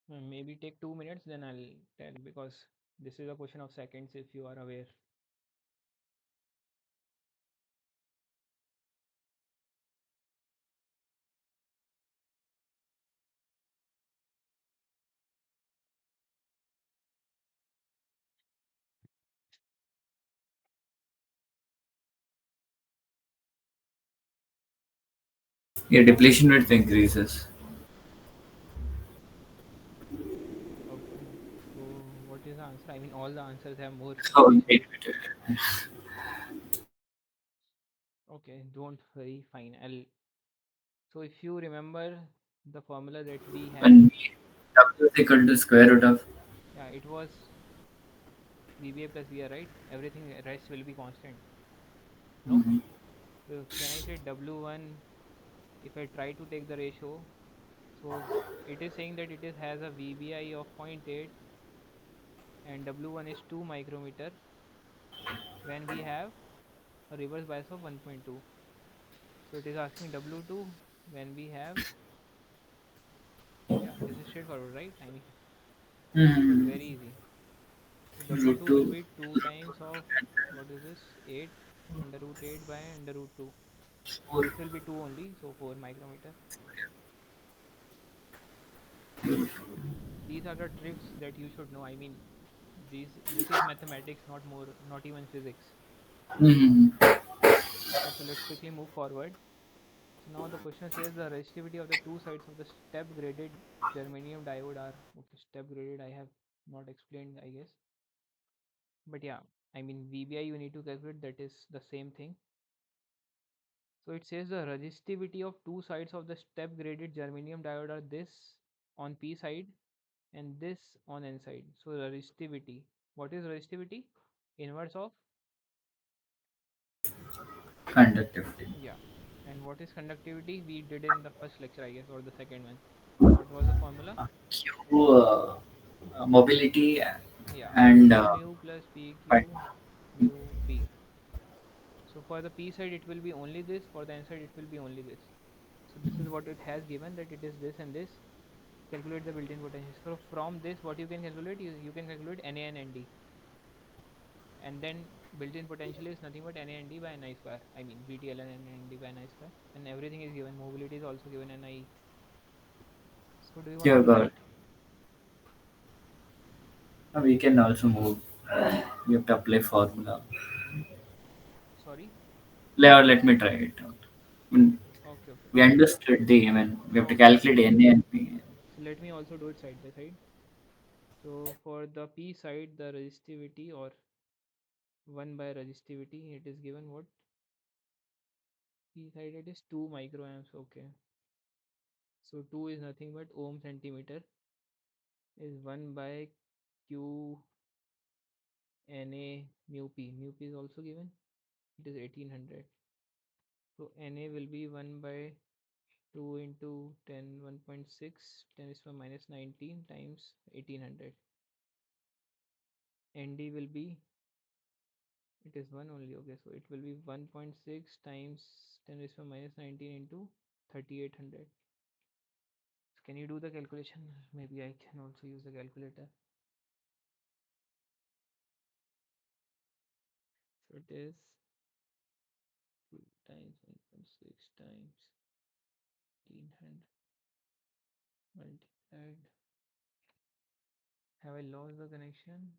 Maybe take 2 minutes, then I'll tell because this is a question of seconds if you are aware. Yeah, depletion width increases. Okay. So what is the answer? I mean, all the answers have more So, depletion. wait, wait, wait. Okay, don't worry. Fine. I'll. So if you remember the formula that we had, When W is equal to square root of. yeah, it was VBA plus VR, right? Everything rest will be constant. No? Mhm. So can I say W1 if I try to take the ratio? So it is saying that it is has a VBI of zero point 0.8 and W1 is 2 micrometer when we have a reverse bias of 1.2. So it is asking W2 when we have, yeah, this is straightforward, right? I mean, this was Mhm. very easy. So Root W2 will 2. be 2 times of, what is this, 8 under root 8 by under root 2. So 4. this will be 2 only, so 4 micrometer. These are the tricks that you should know. I mean, this is mathematics, not more, not even physics. Mhm. Okay, so let's quickly move forward. So now the question says the resistivity of the two sides of the step graded germanium diode are, okay, step graded I have not explained, I guess. But yeah, I mean VBI you need to calculate, that is the same thing. So it says the resistivity of two sides of the step graded germanium diode are this on P side and this on N side. So resistivity. What is resistivity? Inverse of, Conductivity. yeah. And what is conductivity? We did in the first lecture, I guess, or the second one. What was the formula? Q, mobility, Yeah, and Q mu plus point. PQ mu P. So for the P side it will be only this, for the N side it will be only this. So this is what it has given, that it is this and this. Calculate the built-in potential. So from this what you can calculate, you can calculate Na and Nd. And then built-in potential is nothing but Na and D by Ni square. I mean VTL and Nd by Ni square. And everything is given. Mobility is also given Ni. So do you want Yeah, me to got it. write? We can also move. You have to apply formula. Sorry? Let me try it out. I mean, Okay, okay, we okay. understood the. I mean, we have to Okay, okay. calculate N and P. So let me also do it side by side. So for the P side, the resistivity or 1 by resistivity, it is given what? P side it is 2 microamps. Okay. So 2 is nothing but ohm centimeter is 1 by Q Na mu P. Mu P is also given. It is 1800. So Na will be 1 by 2 into 10, 1.6, 10 is for minus 19 times 1800. Nd will be, it is 1 only, okay, so it will be 1.6 times 10 is for minus 19 into 3800. So can you do the calculation? Maybe I can also use the calculator. So it is 2 times 1.6 times 1800 multiplied. Have I lost the connection?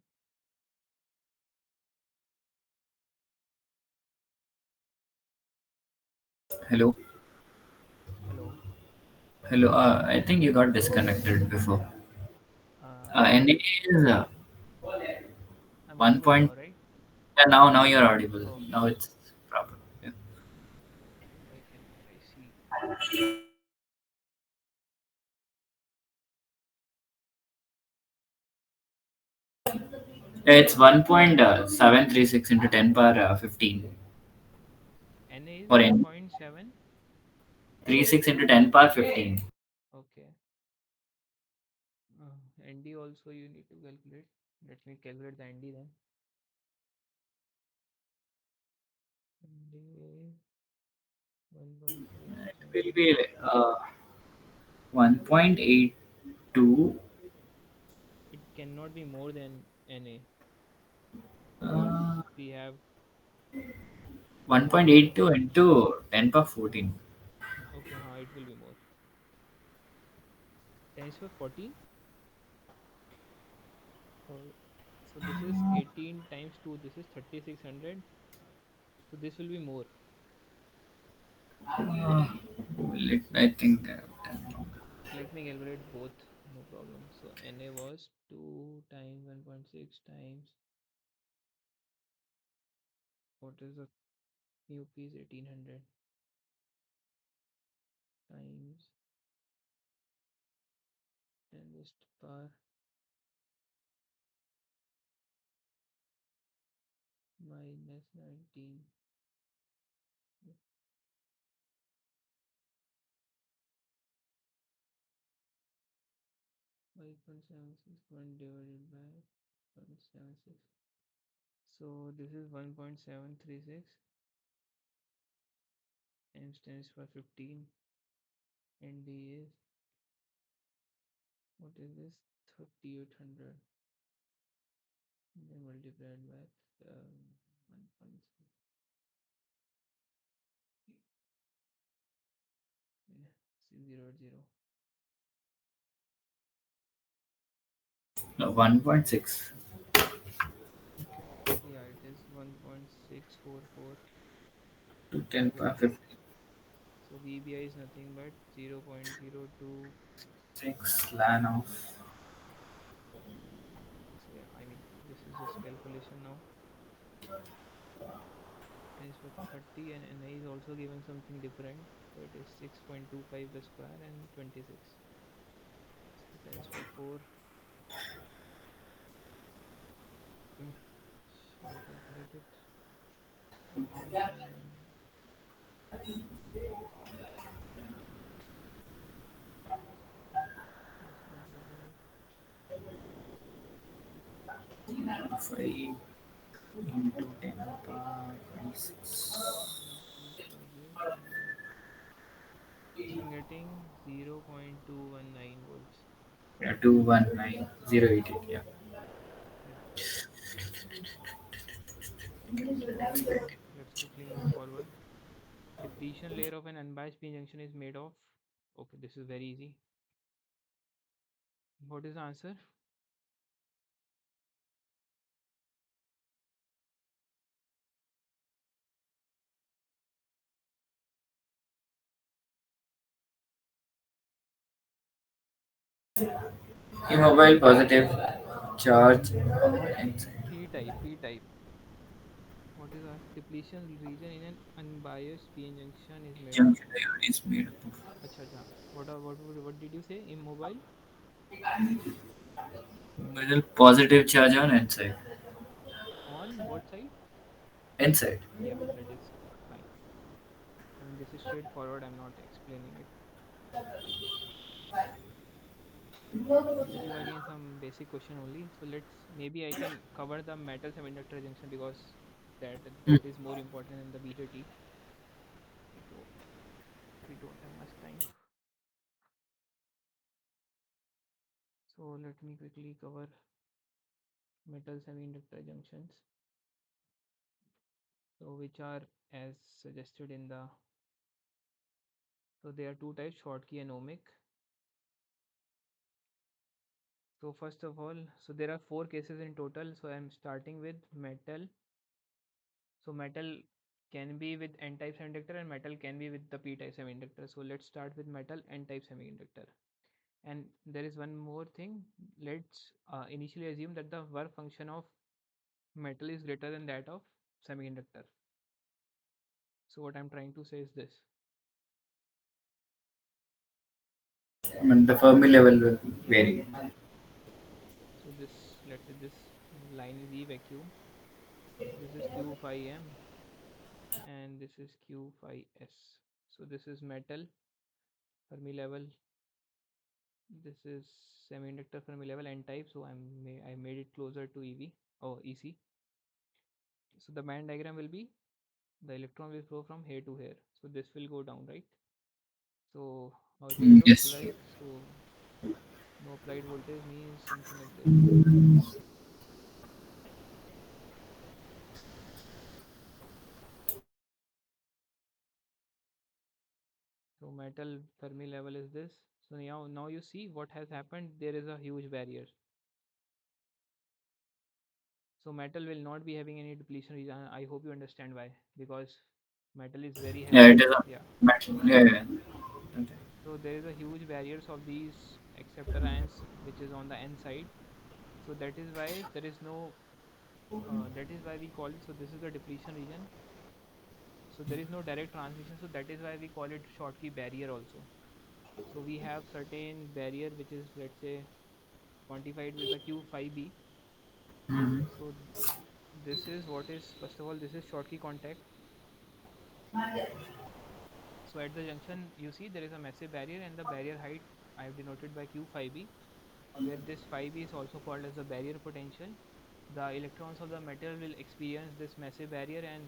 Hello. Hello. Hello. I think you got disconnected before. I NA is I'm one audible point. now, right? Yeah, now you're audible. Okay, Now okay. it's proper. Yeah. I can I see. It's 1.736 into 10 power 15 Na is for N. 1.7. 36 into 10 power 15. Okay. ND also you need to calculate. Let me calculate the ND then. ND 1.6 It will times. be 1.82. It cannot be more than Na because Uh, we have more. 1.82 into 10 power 14. Okay, it will be more. 10 is for 14. Or so this is 18 times 2. This is 3600. So this will be more. I think. So let me calculate both. No problem. So Na was 2 times 1.6 times, what is the UP is 1800. times 10 raised to power minus 19 5.76 point divided by 0.76. So this is 1.736 and stands for 15, and D is, what is this, 3800, then multiplied by 1.6, 0.0. No, 1.6 Yeah, it is 1.644 to 10 power volt. 56 So VBI is nothing but 0.02. ln of. So yeah, I mean, this is just calculation now. Stands for 30, and NI is also given something different. So it is 6.25 the square and 26. So stands for 4. Okay, shall I calculate it? 4.7. Let's multiply 5 into 10 power 26. 25800. I'm getting 0.219 volts. Yeah, 219088. Yeah. Yeah. So let's quickly move forward. Depletion layer of an unbiased p junction is made of. Okay, this is very easy. What is the answer? Immobile positive charge inside P type. P type. What is our depletion region in an unbiased p junction is made of? junction diode is made up of Acha, acha. What did you say? Immobile middle positive charge on inside. on what side? Inside. Yeah, that is fine. I mean, this is straightforward. I'm not explaining it. This is again some basic question only. So let's, maybe I can cover the metal semiconductor junction because Hmm. that is more important in the BJT. So we don't have much time. So let me quickly cover metal semiconductor junctions. So which are as suggested in the, so there are two types, Schottky and ohmic. So first of all, so there are four cases in total. So I'm starting with metal. So metal can be with n-type semiconductor and metal can be with the p-type semiconductor. So let's start with metal n-type semiconductor. And there is one more thing. Let's initially assume that the work function of metal is greater than that of semiconductor. So what I'm trying to say is this. I mean, the Fermi level will Yeah. vary. So this, let's say this line is E vacuum. This is Q phi m and this is Q phi s. So this is metal Fermi level. This is semiconductor Fermi level n type. So I made it closer to EV or EC. So the band diagram will be, the electron will flow from here to here. So this will go down, right? So how it will look Yes. like? So no applied voltage means something like this. So metal Fermi level is this. So now you see what has happened. There is a huge barrier. So metal will not be having any depletion region. I hope you understand why. Because metal is very Yeah, heavy. it is a Yeah. metal. Yeah, yeah. Okay. So there is a huge barriers of these acceptor ions which is on the n side. So that is why there is no. That is why we call it. So this is the depletion region. So there is no direct transmission. So that is why we call it Schottky barrier also. So we have certain barrier which is, let's say, quantified with the Q5B. Hmm. So this is what is, first of all, this is Schottky contact. So at the junction, you see there is a massive barrier, and the barrier height I have denoted by Q5B, where this 5B is also called as the barrier potential. The electrons of the metal will experience this massive barrier, and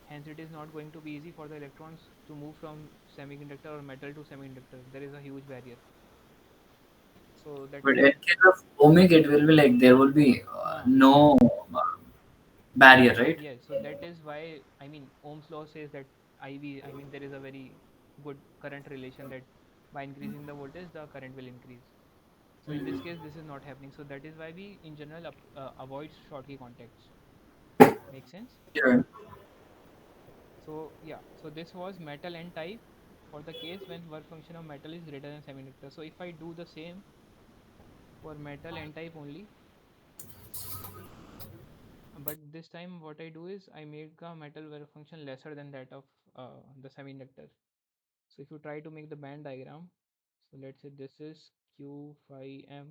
hence it is not going to be easy for the electrons to move from semiconductor or metal to semiconductor. There is a huge barrier. So that But is in why, case of ohmic, it will be like there will be no barrier, right? yes, so that is why, I mean, Ohm's law says that IV, I mean, there is a very good current relation that by increasing the voltage, the current will increase. So in this case, this is not happening. So that is why we, in general, avoid Schottky contacts. Make sense? Yeah. So yeah, so this was metal N type for the case when work function of metal is greater than semiconductor. So if I do the same for metal N type only, but this time what I do is I make a metal work function lesser than that of the semiconductor. So if you try to make the band diagram, so let's say this is Q phi M.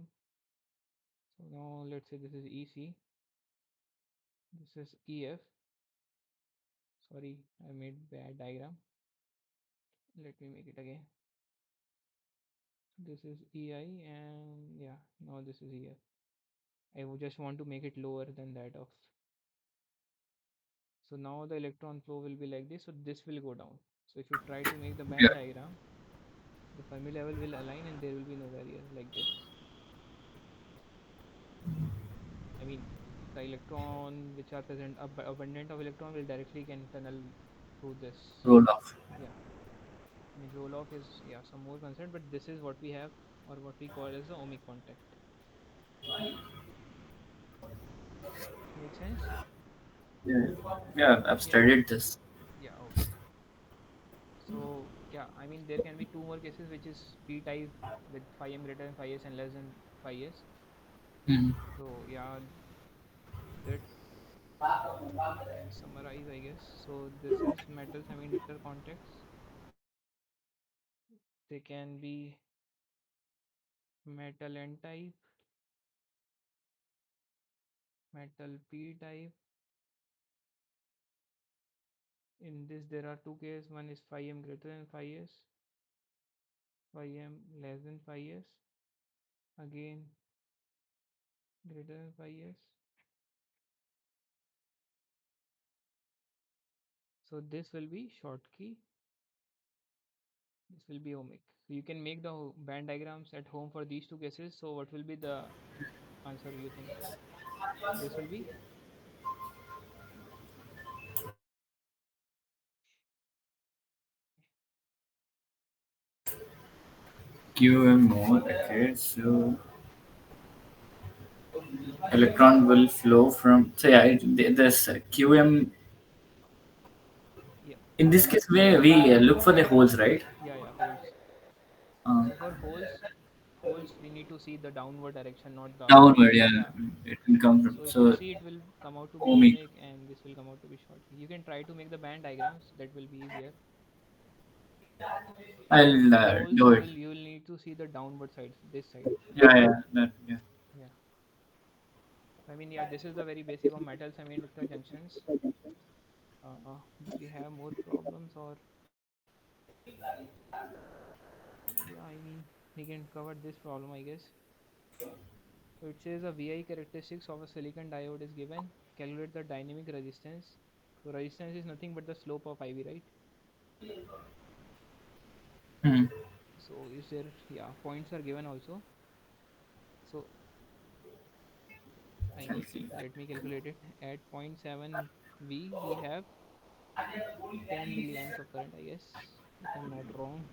So now let's say this is EC, this is EF. Sorry, I made bad diagram. Let me make it again. This is EI, and yeah, now this is EF. I would just want to make it lower than that of. So now the electron flow will be like this. So this will go down. So if you try to make the band Yeah. diagram, the Fermi level will align and there will be no barrier like this. I mean, the electron which are present, abundant of electron will directly can tunnel through this. Roll off. Yeah, I mean roll off is, yeah, some more concern, but this is what we have, or what we call as the ohmic contact. Make sense? Yeah. Yeah, I've Yeah. studied this. Yeah. Okay. So yeah, I mean there can be two more cases, which is P type with phi m greater than phi s and less than phi s. Hmm. So yeah, that can summarize, I guess. So this is metal semiconductor contacts. They can be metal N type, metal P type. In this there are two cases. One is phi m greater than phi s, phi m less than phi s. Again greater than phi s. So this will be Schottky. This will be ohmic. So you can make the band diagrams at home for these two cases. So what will be the answer you think? This will be, QMO. Okay, so electron will flow from. So yeah, this QM. yeah, In this case, we look for the holes, right? yeah, yeah, holes. Uh, So for holes we need to see the downward direction, not the upward. Downward, yeah, Yeah. it will come from. So if you So see, it will come out to be ohmic. ohmic, and this will come out to be short. You can try to make the band diagrams. That will be easier. So I'll for holes, do it. you will need to see the downward side, this side. Yeah, yeah, yeah. Yeah. So I mean, yeah, this is the very basic of metal semiconductor junctions. Do we have more problems, or yeah, I mean, we can cover this problem, I guess. So it says a VI characteristics of a silicon diode is given. Calculate the dynamic resistance. So resistance is nothing but the slope of IV, right? Hmm. So is there, yeah, points are given also. So I guess Calculate. let me calculate it. At point 0.7 V, we have 10 milliamps of current, I guess, if I'm not wrong.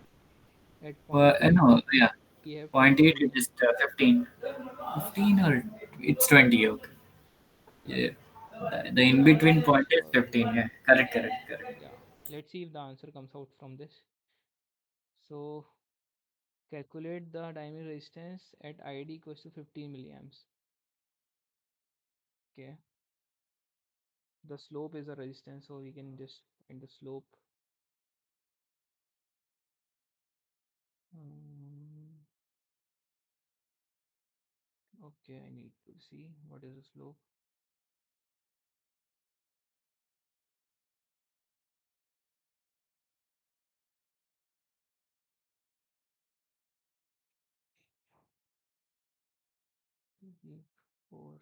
At Well, point 8, no, yeah. we have Point 20 eight it milliamps. is 15. 15 or it's 20. Okay. Yeah. The I'm in not between very point is sure. 15. Yeah. Correct. Correct. Correct. Yeah, let's see if the answer comes out from this. So calculate the dynamic resistance at ID equals to 15 milliamps. Okay, the slope is a resistance, so we can just find the slope. Um, okay, I need to see what is the slope. EE4.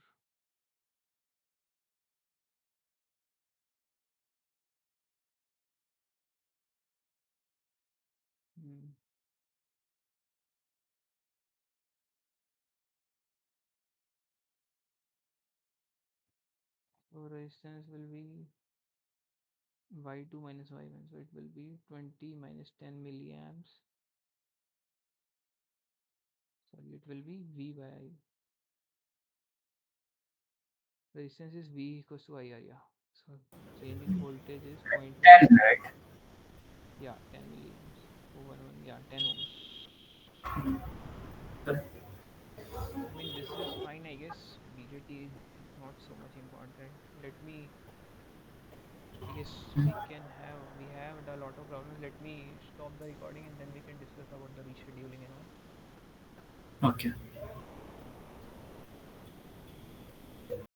Hmm. So resistance will be y2 minus y1. So it will be 20 minus 10 milliamps. Sorry, it will be V by I. Resistance is V equals to IR. Yeah. So change in voltage is zero point 0.1. 10, right? Yeah, 10 milliamps. Oh, 1 yeah, 10 ohms. Correct. I mean, this is fine, I guess. BJT is not so much important. Let me, I guess we have a lot of problems. Let me stop the recording and then we can discuss about the rescheduling and all. Okay.